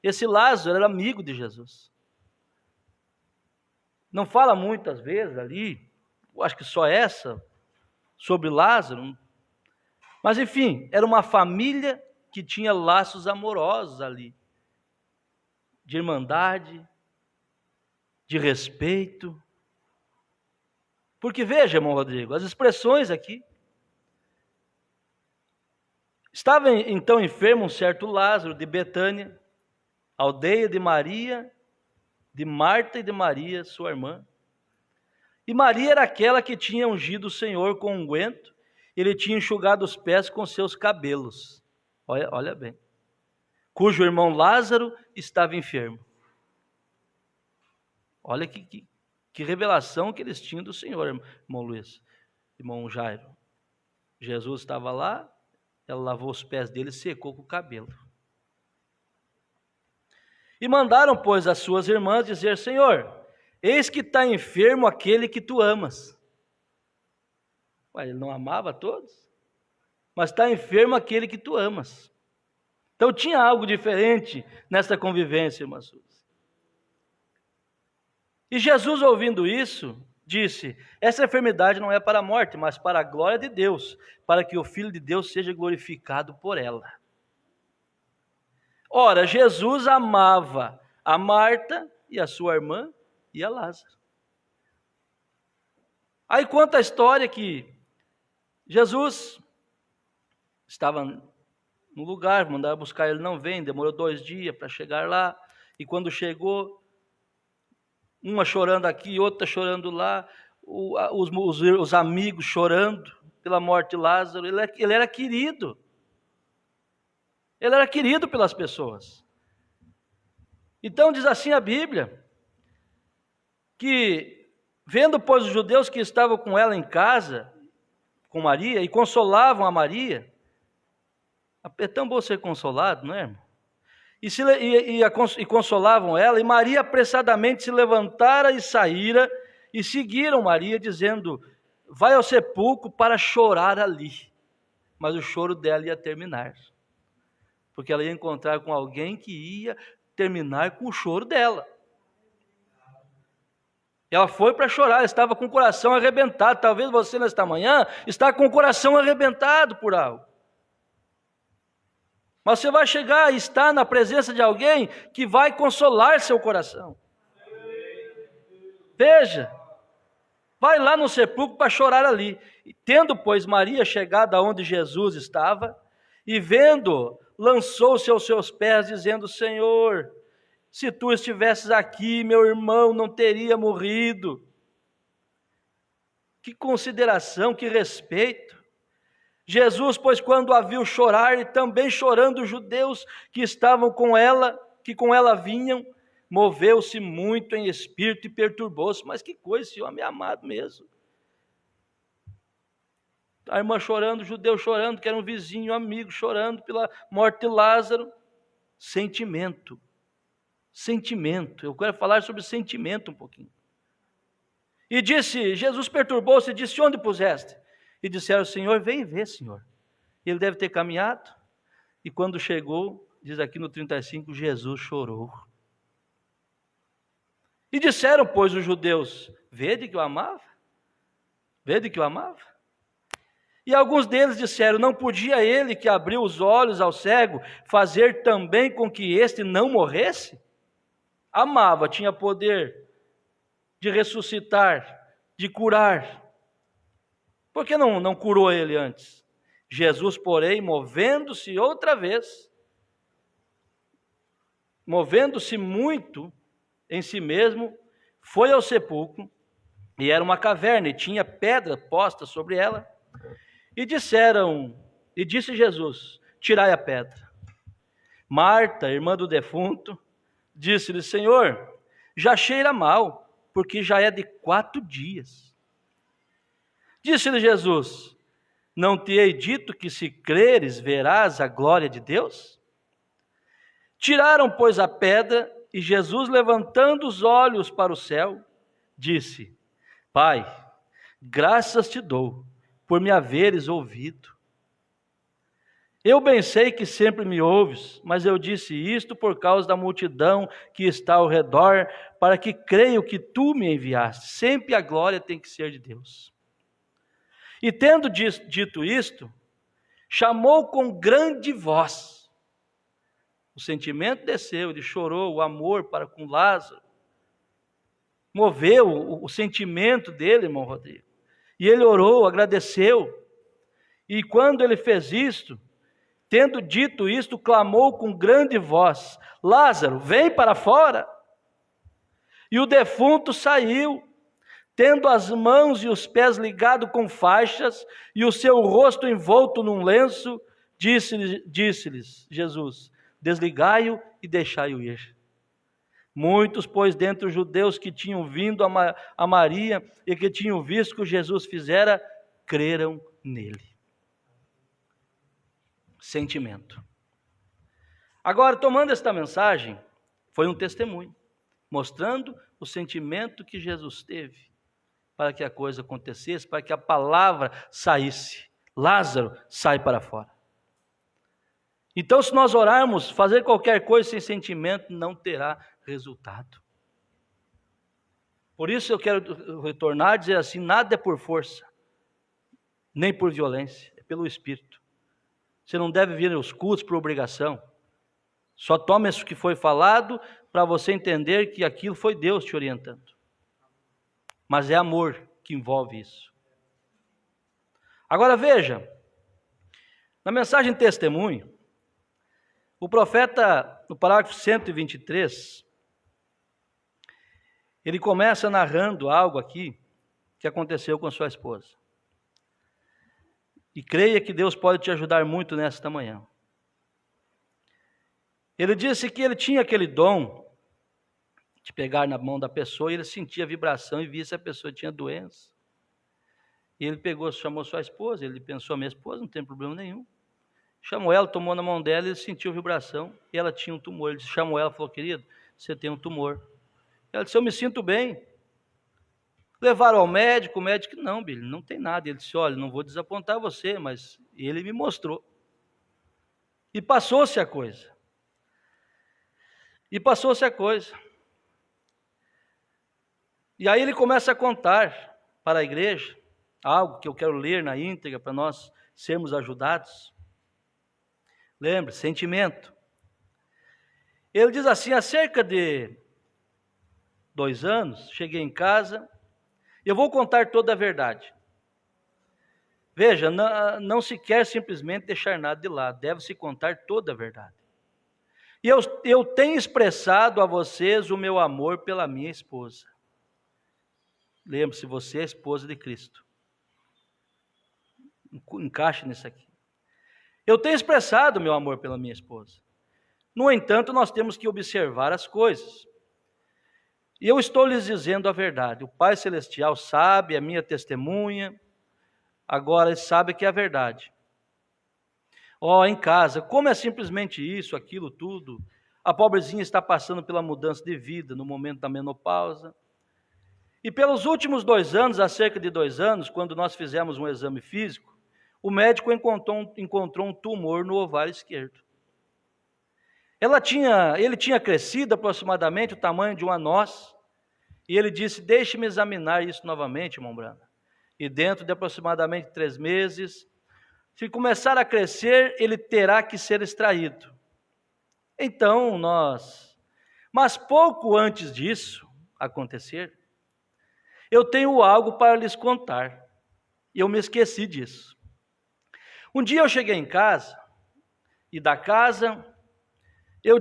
Esse Lázaro era amigo de Jesus. Não fala muitas vezes ali, eu acho que só essa, sobre Lázaro. Mas enfim, era uma família que tinha laços amorosos ali. De irmandade, de respeito. Porque veja, irmão Rodrigo, as expressões aqui. Estava então enfermo um certo Lázaro de Betânia, aldeia de Maria, de Marta e de Maria, sua irmã. E Maria era aquela que tinha ungido o Senhor com unguento, ele tinha enxugado os pés com seus cabelos. Olha bem. Cujo irmão Lázaro estava enfermo. Olha que revelação que eles tinham do Senhor, irmão Luiz, irmão Jairo. Jesus estava lá, ela lavou os pés dele e secou com o cabelo. E mandaram, pois, as suas irmãs dizer: Senhor, eis que está enfermo aquele que tu amas. Ué, ele não amava a todos? Mas está enfermo aquele que tu amas. Então tinha algo diferente nessa convivência, irmãs. E Jesus, ouvindo isso, disse: essa enfermidade não é para a morte, mas para a glória de Deus, para que o Filho de Deus seja glorificado por ela. Ora, Jesus amava a Marta e a sua irmã e a Lázaro. Aí conta a história que Jesus estava no lugar, mandaram buscar ele, não vem, demorou 2 dias para chegar lá, e quando chegou, uma chorando aqui, outra chorando lá, os amigos chorando pela morte de Lázaro. Ele era querido. Ele era querido pelas pessoas. Então diz assim a Bíblia, que vendo, pois, os judeus que estavam com ela em casa, com Maria, e consolavam a Maria, é tão bom ser consolado, não é, irmão? E consolavam ela, e Maria apressadamente se levantara e saíra, e seguiram Maria, dizendo: vai ao sepulcro para chorar ali. Mas o choro dela ia terminar, porque ela ia encontrar com alguém que ia terminar com o choro dela. Ela foi para chorar, ela estava com o coração arrebentado. Talvez você nesta manhã está com o coração arrebentado por algo. Mas você vai chegar e estar na presença de alguém que vai consolar seu coração. Veja, vai lá no sepulcro para chorar ali. E tendo, pois, Maria chegado aonde Jesus estava, e vendo, lançou-se aos seus pés, dizendo: Senhor, se tu estivesses aqui, meu irmão não teria morrido. Que consideração, que respeito. Jesus, pois, quando a viu chorar, e também chorando os judeus que estavam com ela, que com ela vinham, moveu-se muito em espírito e perturbou-se. Mas que coisa, esse homem é amado mesmo. A irmã chorando, o judeu chorando, que era um vizinho, um amigo, chorando pela morte de Lázaro. Sentimento. Sentimento. Eu quero falar sobre sentimento um pouquinho. E disse, Jesus perturbou-se e disse: onde puseste? E disseram: Senhor, vem ver, Senhor. Ele deve ter caminhado. E quando chegou, diz aqui no 35, Jesus chorou. E disseram, pois, os judeus: vede que o amava? Vede que o amava? E alguns deles disseram: não podia ele, que abriu os olhos ao cego, fazer também com que este não morresse? Amava, tinha poder de ressuscitar, de curar. Por que não curou ele antes? Jesus, porém, movendo-se outra vez, movendo-se muito em si mesmo, foi ao sepulcro, e era uma caverna, e tinha pedra posta sobre ela. E disse Jesus: tirai a pedra. Marta, irmã do defunto, disse-lhe: Senhor, já cheira mal, porque já é de 4 dias. Disse-lhe Jesus: não te hei dito que se creres verás a glória de Deus? Tiraram, pois, a pedra, e Jesus, levantando os olhos para o céu, disse: Pai, graças te dou por me haveres ouvido. Eu bem sei que sempre me ouves, mas eu disse isto por causa da multidão que está ao redor, para que creio que tu me enviaste. Sempre a glória tem que ser de Deus. E tendo dito isto, chamou com grande voz. O sentimento desceu, ele chorou, o amor para com Lázaro. Moveu o sentimento dele, irmão Rodrigo. E ele orou, agradeceu. E quando ele fez isto, tendo dito isto, clamou com grande voz: Lázaro, vem para fora. E o defunto saiu, tendo as mãos e os pés ligados com faixas, e o seu rosto envolto num lenço. Disse-lhes Jesus: desligai-o e deixai-o ir. Muitos, pois, dentre os judeus que tinham vindo a Maria e que tinham visto o que Jesus fizera, creram nele. Sentimento. Agora, tomando esta mensagem, foi um testemunho, mostrando o sentimento que Jesus teve para que a coisa acontecesse, para que a palavra saísse. Lázaro, sai para fora. Então, se nós orarmos, fazer qualquer coisa sem sentimento, não terá resultado. Por isso eu quero retornar e dizer assim: nada é por força, nem por violência, é pelo Espírito. Você não deve vir aos cultos por obrigação. Só tome isso que foi falado para você entender que aquilo foi Deus te orientando. Mas é amor que envolve isso. Agora veja, na mensagem testemunho, o profeta, no parágrafo 123, ele começa narrando algo aqui que aconteceu com a sua esposa. E creia que Deus pode te ajudar muito nesta manhã. Ele disse que ele tinha aquele dom de pegar na mão da pessoa e ele sentia a vibração e via se a pessoa tinha doença. E ele pegou, chamou sua esposa, ele pensou: a minha esposa não tem problema nenhum. Chamou ela, tomou na mão dela, ele sentiu vibração e ela tinha um tumor. Ele chamou ela e falou: querido, você tem um tumor. Ela disse: eu me sinto bem. Levaram ao médico, o médico: não, Billy, não tem nada. Ele disse: olha, não vou desapontar você, mas ele me mostrou. E passou-se a coisa. E aí ele começa a contar para a igreja algo que eu quero ler na íntegra para nós sermos ajudados. Lembre, sentimento. Ele diz assim: há cerca de 2 anos, cheguei em casa, eu vou contar toda a verdade. Veja, não se quer simplesmente deixar nada de lado, deve-se contar toda a verdade. E eu tenho expressado a vocês o meu amor pela minha esposa. Lembre-se, você é a esposa de Cristo. Encaixe nisso aqui. Eu tenho expressado o meu amor pela minha esposa. No entanto, nós temos que observar as coisas. E eu estou lhes dizendo a verdade. O Pai Celestial sabe, é minha testemunha. Agora ele sabe que é a verdade. Em casa, como é simplesmente isso, aquilo, tudo. A pobrezinha está passando pela mudança de vida no momento da menopausa. E pelos últimos 2 anos, há cerca de 2 anos, quando nós fizemos um exame físico, o médico encontrou um tumor no ovário esquerdo. Ele tinha crescido aproximadamente o tamanho de uma noz, e ele disse, deixe-me examinar isso novamente, irmão Brana. E dentro de aproximadamente 3 meses, se começar a crescer, ele terá que ser extraído. Então mas pouco antes disso acontecer, eu tenho algo para lhes contar, e eu me esqueci disso. Um dia eu cheguei em casa, e da casa, eu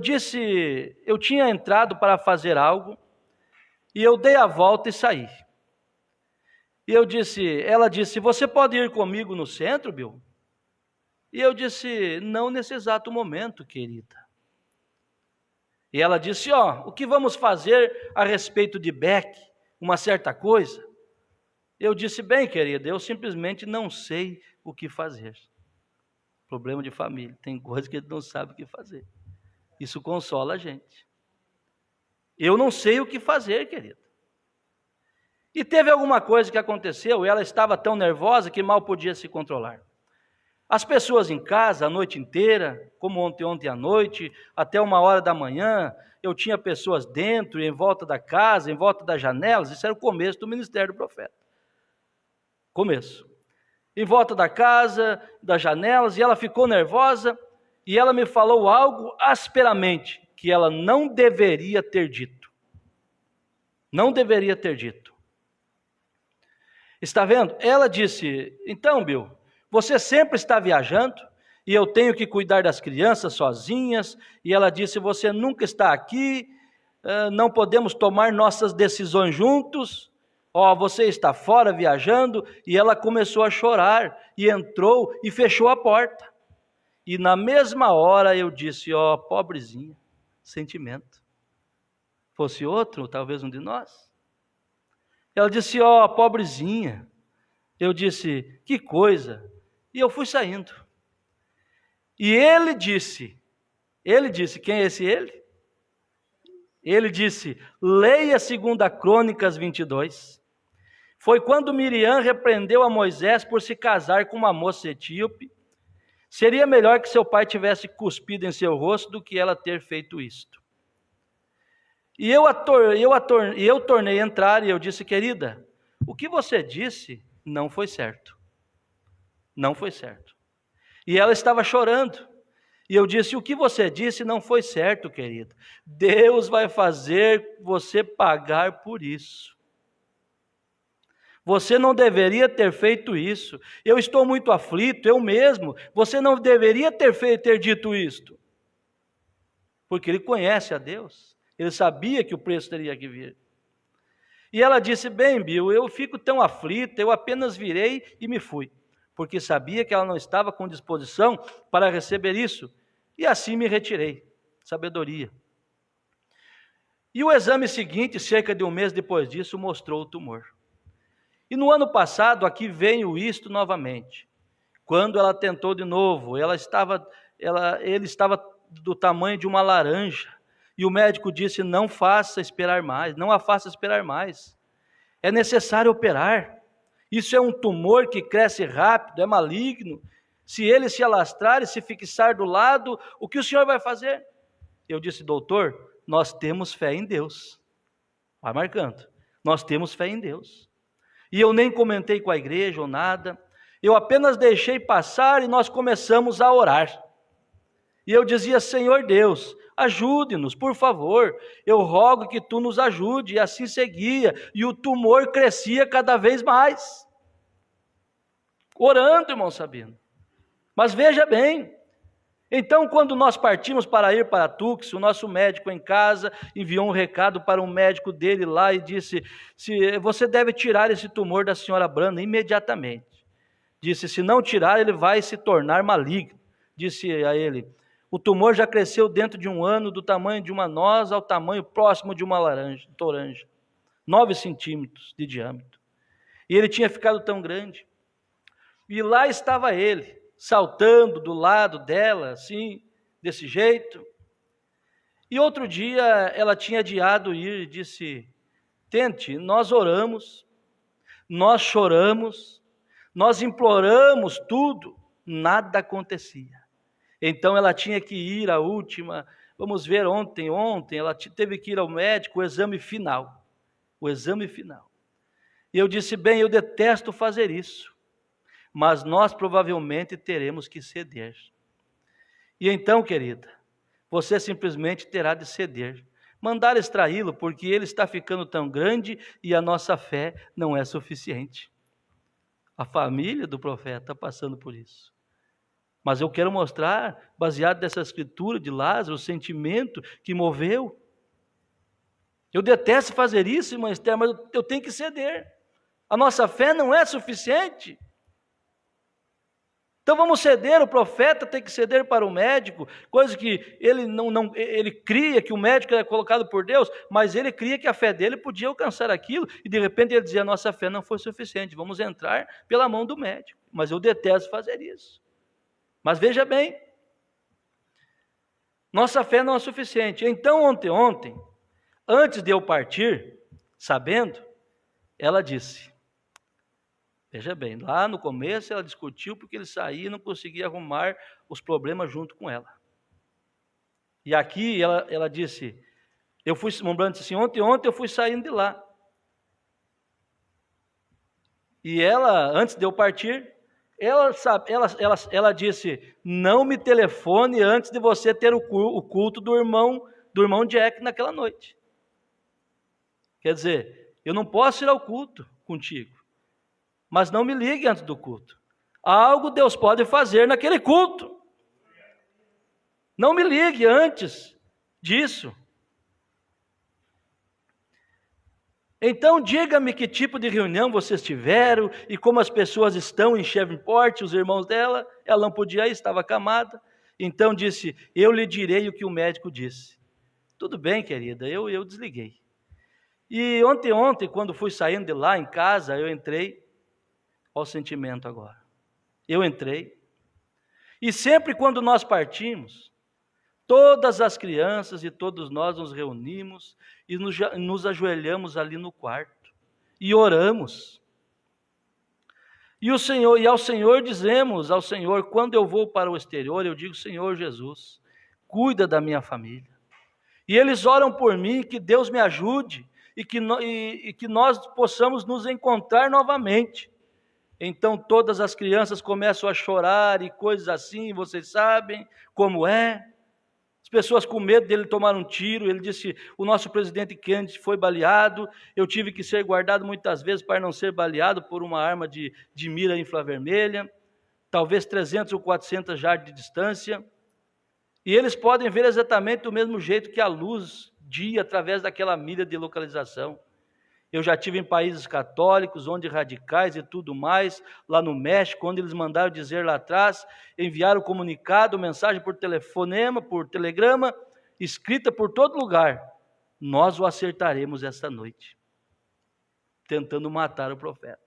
tinha entrado para fazer algo, e eu dei a volta e saí. E ela disse, você pode ir comigo no centro, Bill? E eu disse, não nesse exato momento, querida. E ela disse, o que vamos fazer a respeito de Beck? Uma certa coisa? Eu disse, bem, querida, eu simplesmente não sei o que fazer. Problema de família, tem coisa que a gente não sabe o que fazer. Isso consola a gente. Eu não sei o que fazer, querida. E teve alguma coisa que aconteceu, e ela estava tão nervosa que mal podia se controlar. As pessoas em casa, a noite inteira, como ontem à noite, até 1h da manhã, eu tinha pessoas dentro, em volta da casa, em volta das janelas, isso era o começo do ministério do profeta. Começo. Em volta da casa, das janelas, e ela ficou nervosa, e ela me falou algo asperamente, que ela não deveria ter dito. Não deveria ter dito. Está vendo? Ela disse, então, Bill, você sempre está viajando, e eu tenho que cuidar das crianças sozinhas, e ela disse, você nunca está aqui, não podemos tomar nossas decisões juntos, você está fora viajando, e ela começou a chorar, e entrou e fechou a porta. E na mesma hora eu disse, pobrezinha, sentimento. Fosse outro, talvez um de nós. Ela disse, pobrezinha. Eu disse, que coisa. E eu fui saindo. E ele disse, quem é esse ele? Ele disse, leia 2 Crônicas 22. Foi quando Miriam repreendeu a Moisés por se casar com uma moça etíope. Seria melhor que seu pai tivesse cuspido em seu rosto do que ela ter feito isto. E eu tornei a entrar e eu disse, querida, o que você disse não foi certo. Não foi certo. E ela estava chorando. E eu disse, o que você disse não foi certo, querida. Deus vai fazer você pagar por isso. Você não deveria ter feito isso. Eu estou muito aflito, eu mesmo. Você não deveria ter dito isto. Porque ele conhece a Deus. Ele sabia que o preço teria que vir. E ela disse, bem, Bill, eu fico tão aflita, eu apenas virei e me fui. Porque sabia que ela não estava com disposição para receber isso. E assim me retirei. Sabedoria. E o exame seguinte, cerca de 1 mês depois disso, mostrou o tumor. E no ano passado, aqui veio isto novamente. Quando ela tentou de novo, ele estava do tamanho de uma laranja. E o médico disse, não faça esperar mais, não a faça esperar mais. É necessário operar. Isso é um tumor que cresce rápido, é maligno. Se ele se alastrar e se fixar do lado, o que o senhor vai fazer? Eu disse, doutor, nós temos fé em Deus. Vai marcando. Nós temos fé em Deus. E eu nem comentei com a igreja ou nada. Eu apenas deixei passar e nós começamos a orar. E eu dizia, Senhor Deus, ajude-nos, por favor. Eu rogo que tu nos ajude. E assim seguia. E o tumor crescia cada vez mais. orando, irmão Sabino. Mas veja bem, então quando nós partimos para ir para Tux, o nosso médico em casa enviou um recado para um médico dele lá e disse, você deve tirar esse tumor da senhora Branda imediatamente. Disse, se não tirar ele vai se tornar maligno. Disse a ele, o tumor já cresceu dentro de um ano, do tamanho de uma noz ao tamanho próximo de uma toranja, 9 centímetros de diâmetro. E ele tinha ficado tão grande. E lá estava ele, saltando do lado dela, assim, desse jeito. E outro dia ela tinha adiado ir e disse, tente, nós oramos, nós choramos, nós imploramos tudo, nada acontecia. Então ela tinha que ir à última, vamos ver, ontem ela teve que ir ao médico, o exame final. E eu disse, bem, eu detesto fazer isso, mas nós provavelmente teremos que ceder. E então, querida, você simplesmente terá de ceder, mandar extraí-lo, porque ele está ficando tão grande e a nossa fé não é suficiente. A família do profeta está passando por isso. Mas eu quero mostrar, baseado nessa escritura de Lázaro, o sentimento que moveu. Eu detesto fazer isso, irmã Esther, mas eu tenho que ceder. A nossa fé não é suficiente. Então vamos ceder, o profeta tem que ceder para o médico, coisa que ele cria que o médico é colocado por Deus, mas ele cria que a fé dele podia alcançar aquilo, e de repente ele dizia, a nossa fé não foi suficiente, vamos entrar pela mão do médico. Mas eu detesto fazer isso. Mas veja bem, nossa fé não é suficiente. Então ontem, antes de eu partir, sabendo, ela disse, veja bem, lá no começo ela discutiu porque ele saía e não conseguia arrumar os problemas junto com ela. E aqui ela disse, eu fui, lembrando assim, ontem eu fui saindo de lá. E ela, antes de eu partir, ela disse, não me telefone antes de você ter o culto do irmão Jack naquela noite. Quer dizer, eu não posso ir ao culto contigo, mas não me ligue antes do culto. Algo Deus pode fazer naquele culto. Não me ligue antes disso. Então diga-me que tipo de reunião vocês tiveram e como as pessoas estão em Shreveport, os irmãos dela. Ela não podia ir, estava acamada. Então disse, eu lhe direi o que o médico disse. Tudo bem, querida, eu desliguei. E ontem, quando fui saindo de lá em casa, eu entrei, olha o sentimento agora. Eu entrei, e sempre quando nós partimos, todas as crianças e todos nós nos reunimos e nos ajoelhamos ali no quarto e oramos. E ao Senhor dizemos, ao Senhor, quando eu vou para o exterior, eu digo, Senhor Jesus, cuida da minha família. E eles oram por mim, que Deus me ajude e que nós possamos nos encontrar novamente. Então todas as crianças começam a chorar e coisas assim, vocês sabem como é. As pessoas com medo dele tomar um tiro, ele disse, o nosso presidente Kennedy foi baleado, eu tive que ser guardado muitas vezes para não ser baleado por uma arma de mira infravermelha, talvez 300 ou 400 jardas de distância, e eles podem ver exatamente do mesmo jeito que a luz dia através daquela mira de localização. Eu já estive em países católicos, onde radicais e tudo mais, lá no México, onde eles mandaram dizer lá atrás, enviaram comunicado, mensagem por telefonema, por telegrama, escrita por todo lugar. Nós o acertaremos esta noite, tentando matar o profeta.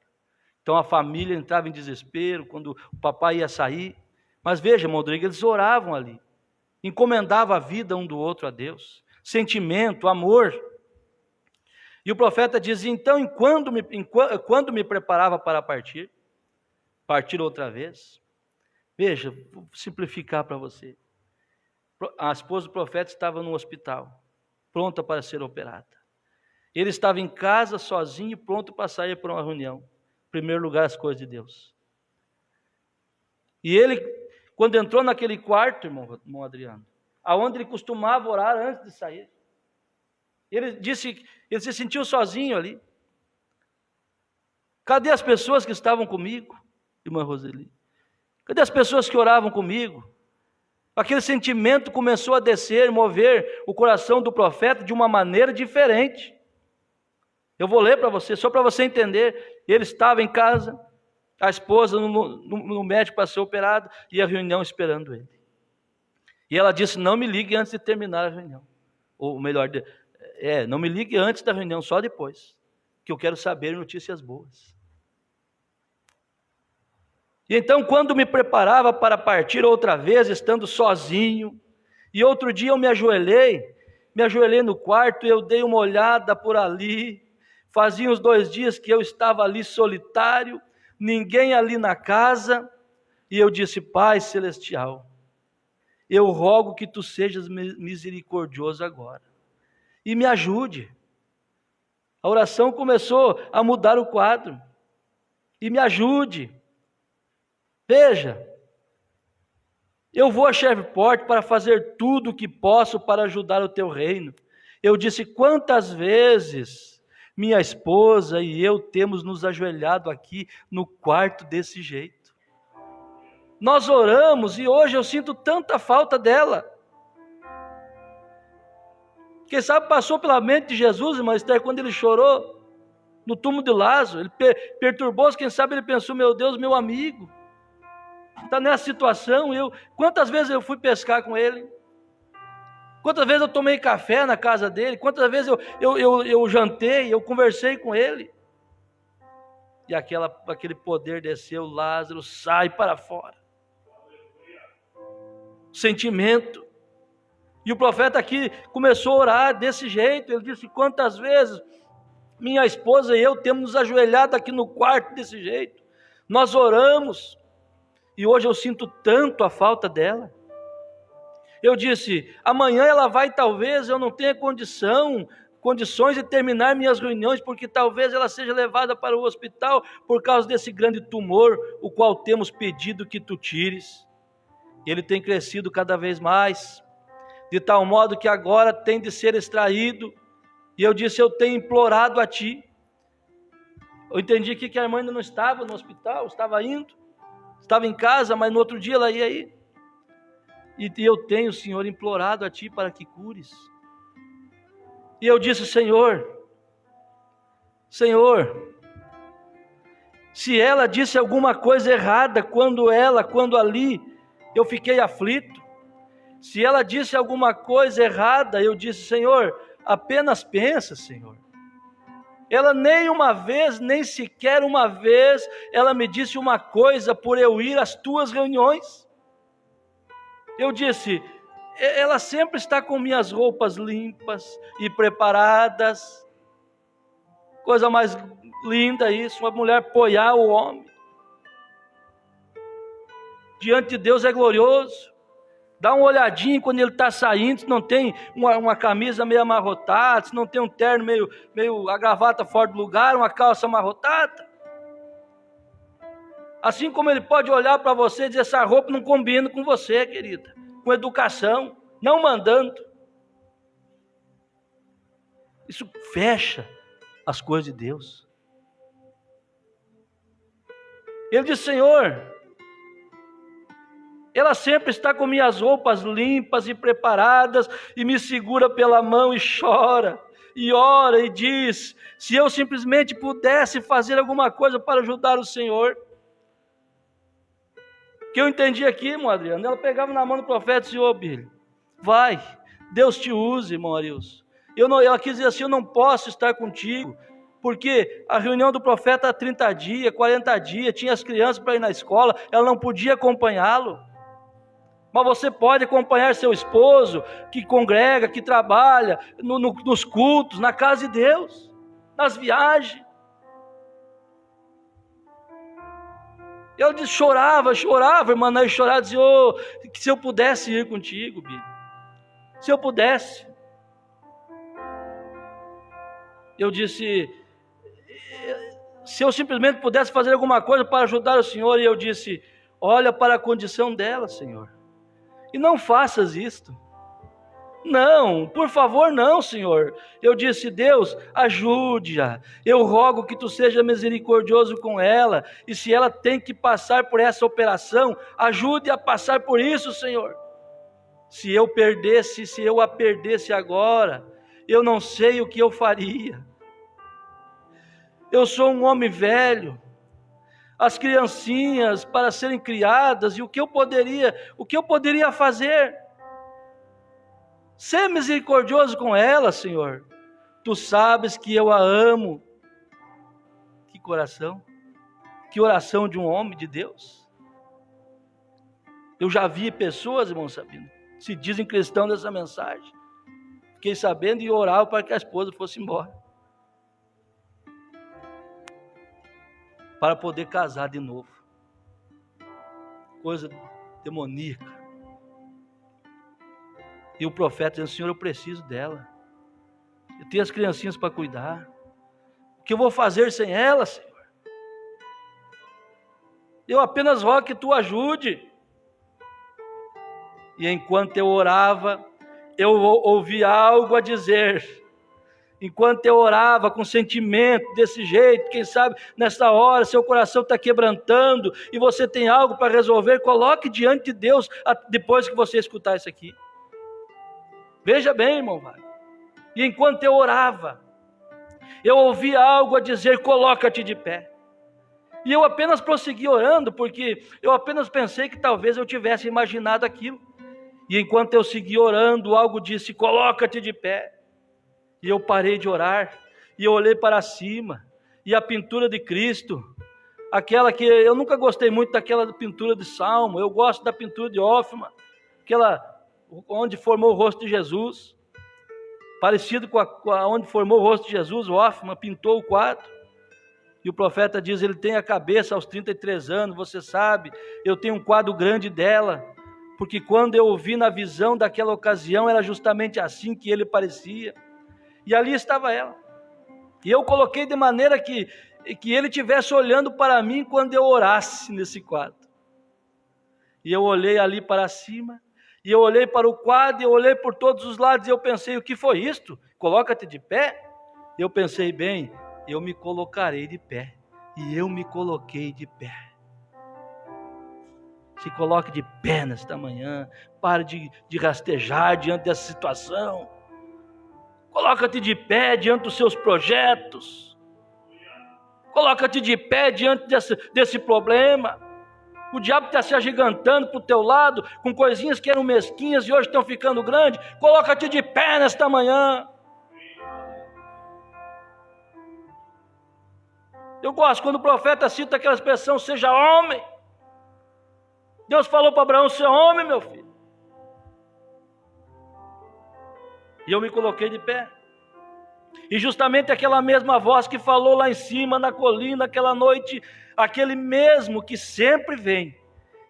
Então a família entrava em desespero, quando o papai ia sair. Mas veja, irmão Rodrigo, eles oravam ali, encomendavam a vida um do outro a Deus, sentimento, amor. E o profeta diz, então, quando me preparava para partir outra vez, veja, vou simplificar para você. A esposa do profeta estava no hospital, pronta para ser operada. Ele estava em casa, sozinho, pronto para sair para uma reunião. Em primeiro lugar, as coisas de Deus. E ele, quando entrou naquele quarto, irmão Adriano, aonde ele costumava orar antes de sair, ele se sentiu sozinho ali. Cadê as pessoas que estavam comigo? irmã Roseli? Cadê as pessoas que oravam comigo? Aquele sentimento começou a descer, mover o coração do profeta de uma maneira diferente. Eu vou ler para você, só para você entender. Ele estava em casa, a esposa no médico para ser operado, e a reunião esperando ele. E ela disse, não me ligue antes de terminar a reunião. Ou melhor, não me ligue antes da reunião, só depois, que eu quero saber notícias boas. E então, quando me preparava para partir outra vez, estando sozinho, e outro dia eu me ajoelhei no quarto, eu dei uma olhada por ali. Fazia uns 2 dias que eu estava ali solitário, ninguém ali na casa, e eu disse, Pai Celestial, eu rogo que Tu sejas misericordioso agora, e me ajude. A oração começou a mudar o quadro, e me ajude. Veja, eu vou a Shreveport para fazer tudo o que posso para ajudar o Teu reino. Eu disse, quantas vezes minha esposa e eu temos nos ajoelhado aqui no quarto desse jeito. Nós oramos e hoje eu sinto tanta falta dela. Quem sabe passou pela mente de Jesus, irmã Esther, quando ele chorou no túmulo de Lázaro. Ele perturbou-se, quem sabe ele pensou, meu Deus, meu amigo está nessa situação. Quantas vezes eu fui pescar com ele? Quantas vezes eu tomei café na casa dele? Quantas vezes eu jantei, eu conversei com ele? E aquele poder desceu, Lázaro sai para fora. Sentimento. E o profeta aqui começou a orar desse jeito. Ele disse, quantas vezes minha esposa e eu temos nos ajoelhado aqui no quarto desse jeito. Nós oramos. E hoje eu sinto tanto a falta dela. Eu disse, amanhã ela vai, talvez eu não tenha condições de terminar minhas reuniões, porque talvez ela seja levada para o hospital por causa desse grande tumor, o qual temos pedido que Tu tires. Ele tem crescido cada vez mais, de tal modo que agora tem de ser extraído. E eu disse, eu tenho implorado a Ti. Eu entendi que a irmã ainda não estava no hospital, estava em casa, mas no outro dia ela ia ir. E eu tenho, Senhor, implorado a Ti para que cures. E eu disse, Senhor, se ela disse alguma coisa errada quando ali eu fiquei aflito, se ela disse alguma coisa errada, eu disse, Senhor, apenas pensa, Senhor. Ela nem uma vez, nem sequer uma vez, ela me disse uma coisa por eu ir às Tuas reuniões. Eu disse, ela sempre está com minhas roupas limpas e preparadas. Coisa mais linda isso, uma mulher apoiar o homem. Diante de Deus é glorioso. Dá uma olhadinha quando ele está saindo, se não tem uma camisa meio amarrotada, se não tem um terno meio a gravata fora do lugar, uma calça amarrotada. Assim como ele pode olhar para você e dizer, essa roupa não combina com você, querida. Com educação, não mandando. Isso fecha as coisas de Deus. Ele diz, Senhor, ela sempre está com minhas roupas limpas e preparadas, e me segura pela mão e chora, e ora e diz, se eu simplesmente pudesse fazer alguma coisa para ajudar o Senhor. Que eu entendi aqui, irmão Adriano, ela pegava na mão do profeta e disse, ô Billy, vai, Deus te use, irmão Arius. Ela quis dizer assim, eu não posso estar contigo, porque a reunião do profeta há 30 dias, 40 dias, tinha as crianças para ir na escola, ela não podia acompanhá-lo. Mas você pode acompanhar seu esposo, que congrega, que trabalha, nos cultos, na casa de Deus, nas viagens. Eu chorava, irmã, e chorava, dizia, que se eu pudesse ir contigo, Billy, se eu pudesse. Eu disse, se eu simplesmente pudesse fazer alguma coisa para ajudar o Senhor, e eu disse, olha para a condição dela, Senhor, e não faças isto. Não, por favor, não, Senhor. Eu disse: Deus, ajude-a. Eu rogo que tu seja misericordioso com ela. E se ela tem que passar por essa operação, ajude a passar por isso, Senhor. Se eu a perdesse agora, eu não sei o que eu faria. Eu sou um homem velho. As criancinhas para serem criadas, e o que eu poderia fazer? Ser misericordioso com ela, Senhor. Tu sabes que eu a amo. Que coração, que oração de um homem de Deus. Eu já vi pessoas, irmão Sabino, se dizem cristãos dessa mensagem. Fiquei sabendo e orava para que a esposa fosse embora, para poder casar de novo. Coisa demoníaca. E o profeta dizendo: Senhor, eu preciso dela. Eu tenho as criancinhas para cuidar. O que eu vou fazer sem ela, Senhor? Eu apenas rogo que tu ajude. E enquanto eu orava, eu ouvi algo a dizer. Enquanto eu orava com sentimento desse jeito, quem sabe nessa hora seu coração está quebrantando e você tem algo para resolver, coloque diante de Deus depois que você escutar isso aqui. Veja bem, irmão, vai. E enquanto eu orava, eu ouvi algo a dizer: coloca-te de pé. E eu apenas prossegui orando, porque eu apenas pensei que talvez eu tivesse imaginado aquilo. E enquanto eu segui orando, algo disse: coloca-te de pé. E eu parei de orar, e eu olhei para cima, e a pintura de Cristo, aquela que eu nunca gostei muito daquela pintura de Salmo, eu gosto da pintura de Hoffmann, aquela onde formou o rosto de Jesus, parecido com onde formou o rosto de Jesus. O Hoffmann pintou o quadro, e o profeta diz: ele tem a cabeça aos 33 anos, você sabe, eu tenho um quadro grande dela, porque quando eu ouvi na visão daquela ocasião, era justamente assim que ele parecia, e ali estava ela, e eu coloquei de maneira que ele estivesse olhando para mim quando eu orasse nesse quadro, e eu olhei ali para cima, e eu olhei para o quadro, e eu olhei por todos os lados, e eu pensei: o que foi isto? Coloca-te de pé? Eu pensei: bem, eu me colocarei de pé. E eu me coloquei de pé. Se coloque de pé nesta manhã. Pare de rastejar diante dessa situação. Coloca-te de pé diante dos seus projetos. Coloca-te de pé diante desse problema. O diabo está se agigantando para o teu lado, com coisinhas que eram mesquinhas e hoje estão ficando grandes. Coloca-te de pé nesta manhã. Eu gosto quando o profeta cita aquela expressão: seja homem. Deus falou para Abraão: ser homem, meu filho. E eu me coloquei de pé. E justamente aquela mesma voz que falou lá em cima, na colina, aquela noite, aquele mesmo que sempre vem,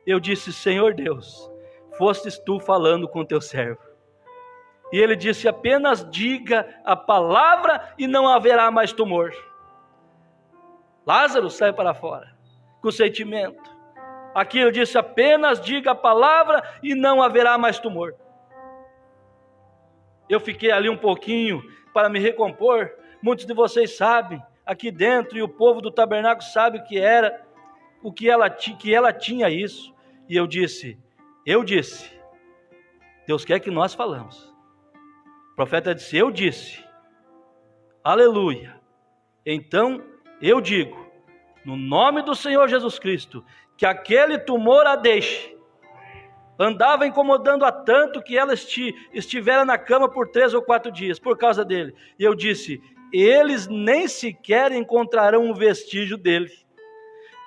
eu disse: Senhor Deus, fostes tu falando com teu servo. E ele disse: apenas diga a palavra e não haverá mais tumor. Lázaro sai para fora, com sentimento. Aqui eu disse: apenas diga a palavra e não haverá mais tumor. Eu fiquei ali um pouquinho para me recompor. Muitos de vocês sabem, aqui dentro, e o povo do tabernáculo sabe o que era, que ela tinha isso. E eu disse, Deus quer que nós falamos. O profeta disse: eu disse, aleluia. Então eu digo, no nome do Senhor Jesus Cristo, que aquele tumor a deixe. Andava incomodando a tanto que ela estivera na cama por 3 ou 4 dias, por causa dele. E eu disse: eles nem sequer encontrarão um vestígio dele.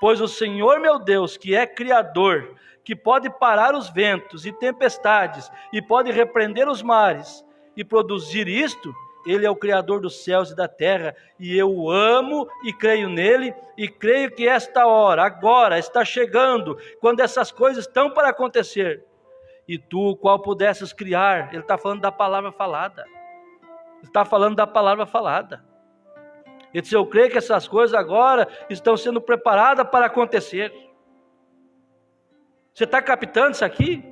Pois o Senhor meu Deus, que é Criador, que pode parar os ventos e tempestades, e pode repreender os mares, e produzir isto, Ele é o Criador dos céus e da terra, e eu o amo e creio nele, e creio que esta hora, agora, está chegando, quando essas coisas estão para acontecer, e tu, o qual pudesses criar. Ele está falando da palavra falada, Ele disse: eu creio que essas coisas agora estão sendo preparadas para acontecer. Você está captando isso aqui?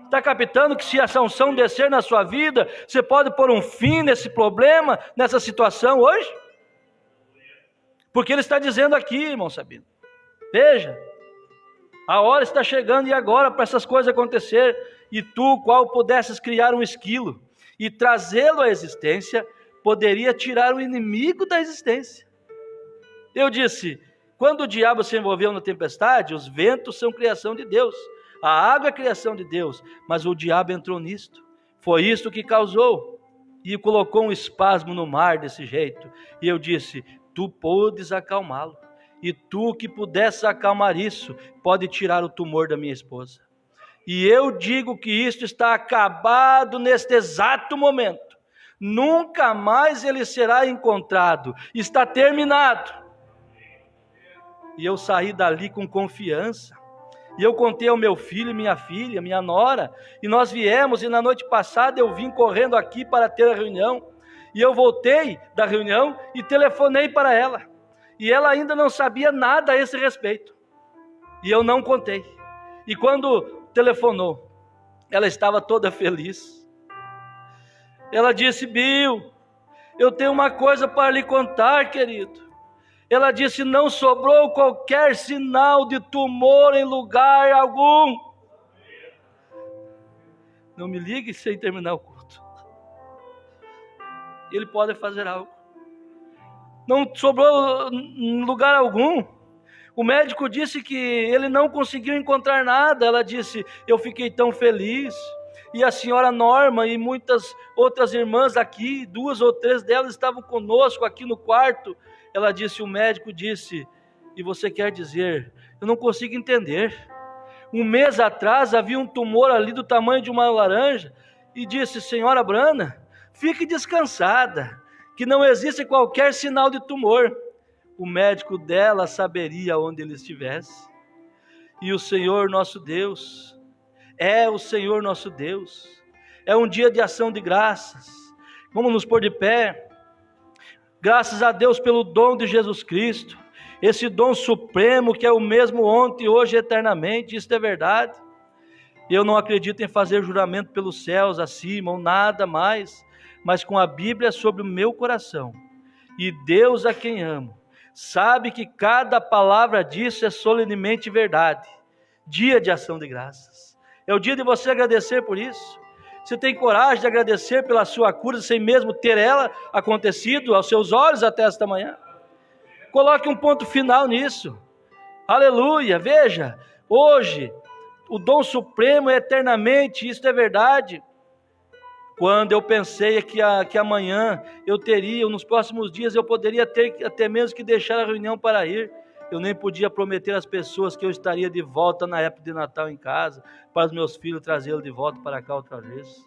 Está captando que se essa unção descer na sua vida, você pode pôr um fim nesse problema, nessa situação hoje? Porque Ele está dizendo aqui, irmão Sabino, veja, a hora está chegando e agora para essas coisas acontecer, e tu, qual pudesses criar um esquilo e trazê-lo à existência, poderia tirar o inimigo da existência. Eu disse, quando o diabo se envolveu na tempestade, os ventos são criação de Deus, a água é criação de Deus, mas o diabo entrou nisto, foi isto que causou, e colocou um espasmo no mar desse jeito, e eu disse, tu podes acalmá-lo, e tu que pudesse acalmar isso, pode tirar o tumor da minha esposa. E eu digo que isto está acabado neste exato momento, nunca mais ele será encontrado, está terminado. E eu saí dali com confiança, e eu contei ao meu filho e minha filha, minha nora, e nós viemos, e na noite passada eu vim correndo aqui para ter a reunião, e eu voltei da reunião e telefonei para ela, e ela ainda não sabia nada a esse respeito, e eu não contei, e quando telefonou, ela estava toda feliz, ela disse, Bill, eu tenho uma coisa para lhe contar, querido. Ela disse, não sobrou qualquer sinal de tumor em lugar algum. Não me ligue sem terminar o culto. Ele pode fazer algo. Não sobrou em lugar algum. O médico disse que ele não conseguiu encontrar nada. Ela disse, eu fiquei tão feliz. E a senhora Norma e muitas outras irmãs aqui, 2 ou 3 delas estavam conosco aqui no quarto. Ela disse, o médico disse, e você quer dizer, eu não consigo entender. 1 mês atrás havia um tumor ali do tamanho de uma laranja, e disse, senhora Brana, fique descansada, que não existe qualquer sinal de tumor. O médico dela saberia onde ele estivesse. E o Senhor nosso Deus, o Senhor nosso Deus, é um dia de ação de graças. Vamos nos pôr de pé. Graças a Deus pelo dom de Jesus Cristo, esse dom supremo que é o mesmo ontem, hoje e eternamente, isso é verdade. Eu não acredito em fazer juramento pelos céus acima ou nada mais, mas com a Bíblia sobre o meu coração, e Deus a quem amo, sabe que cada palavra disso é solenemente verdade. Dia de ação de graças, é o dia de você agradecer por isso. Você tem coragem de agradecer pela sua cura, sem mesmo ter ela acontecido aos seus olhos até esta manhã? Coloque um ponto final nisso. Aleluia, veja, hoje, o dom supremo é eternamente, isso é verdade. Quando eu pensei que amanhã eu teria, ou nos próximos dias eu poderia ter até mesmo que deixar a reunião para ir, eu nem podia prometer às pessoas que eu estaria de volta na época de Natal em casa, para os meus filhos trazê-los de volta para cá outra vez.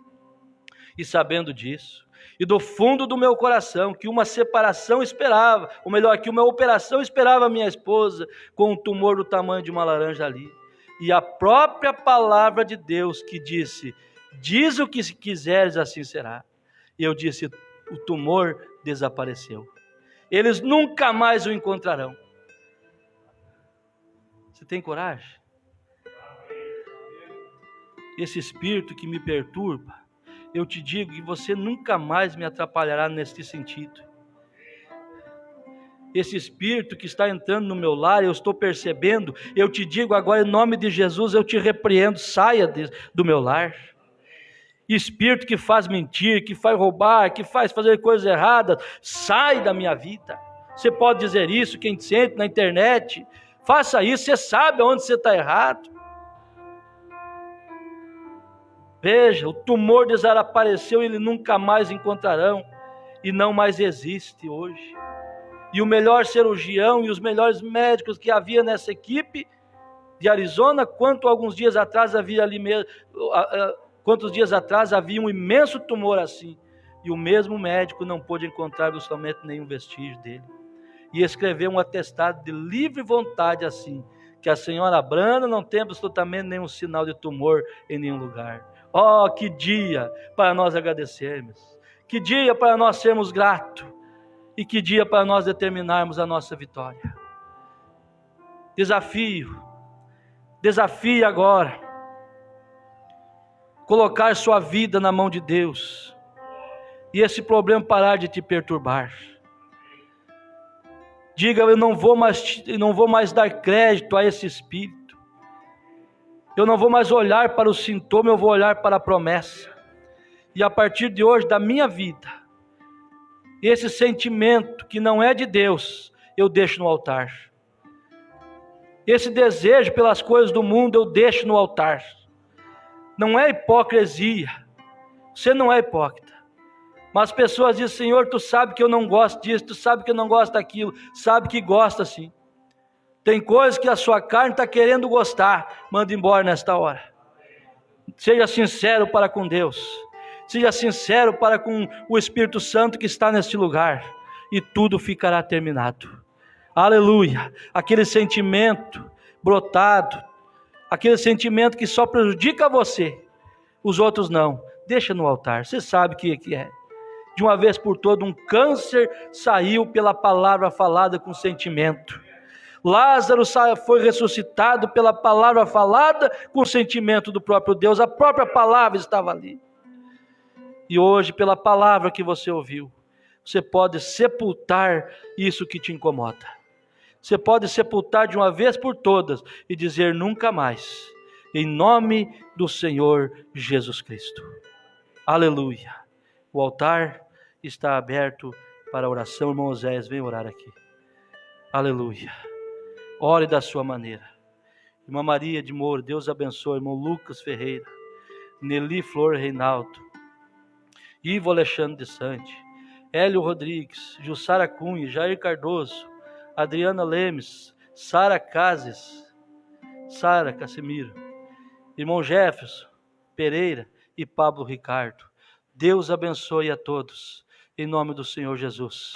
E sabendo disso, e do fundo do meu coração, que uma separação esperava, ou melhor, que uma operação esperava a minha esposa, com um tumor do tamanho de uma laranja ali. E a própria palavra de Deus que disse, diz o que quiseres, assim será. E eu disse, o tumor desapareceu. Eles nunca mais o encontrarão. Você tem coragem? Esse espírito que me perturba, eu te digo que você nunca mais me atrapalhará nesse sentido. Esse espírito que está entrando no meu lar, eu estou percebendo, eu te digo agora em nome de Jesus, eu te repreendo, saia do meu lar. Espírito que faz mentir, que faz roubar, que faz fazer coisas erradas, sai da minha vida. Você pode dizer isso, quem sente na internet, faça isso, você sabe onde você está errado. Veja, o tumor desapareceu, ele nunca mais encontrarão, e não mais existe hoje. E o melhor cirurgião e os melhores médicos que havia nessa equipe de Arizona, quantos dias atrás havia um imenso tumor assim, e o mesmo médico não pôde encontrar absolutamente nenhum vestígio dele. E escreveu um atestado de livre vontade assim, que a senhora Brana não tem absolutamente nenhum sinal de tumor em nenhum lugar. Oh, que dia para nós agradecermos, que dia para nós sermos gratos, e que dia para nós determinarmos a nossa vitória. Desafio agora, colocar sua vida na mão de Deus, e esse problema parar de te perturbar. Diga: eu não vou mais dar crédito a esse espírito. Eu não vou mais olhar para o sintoma, eu vou olhar para a promessa. E a partir de hoje, da minha vida, esse sentimento que não é de Deus, eu deixo no altar. Esse desejo pelas coisas do mundo, eu deixo no altar. Não é hipocrisia. Você não é hipócrita. Mas as pessoas dizem: Senhor, tu sabe que eu não gosto disso, tu sabe que eu não gosto daquilo, sabe que gosta sim. Tem coisas que a sua carne está querendo gostar, manda embora nesta hora. Seja sincero para com Deus, seja sincero para com o Espírito Santo que está neste lugar, e tudo ficará terminado. Aleluia. Aquele sentimento brotado, aquele sentimento que só prejudica você, os outros não, deixa no altar. Você sabe o que é. De uma vez por todas, um câncer saiu pela palavra falada com sentimento. Lázaro foi ressuscitado pela palavra falada com sentimento do próprio Deus. A própria palavra estava ali. E hoje, pela palavra que você ouviu, você pode sepultar isso que te incomoda. Você pode sepultar de uma vez por todas e dizer: nunca mais, em nome do Senhor Jesus Cristo. Aleluia. O altar está aberto para a oração. Irmão Oséias, vem orar aqui. Aleluia. Ore da sua maneira. Irmã Maria de Moura, Deus abençoe. Irmão Lucas Ferreira, Nelly Flor Reinaldo, Ivo Alexandre de Sante, Hélio Rodrigues, Jussara Cunha, Jair Cardoso, Adriana Lemes, Sara Cases, Sara Casimiro, irmão Jefferson Pereira e Pablo Ricardo. Deus abençoe a todos, em nome do Senhor Jesus.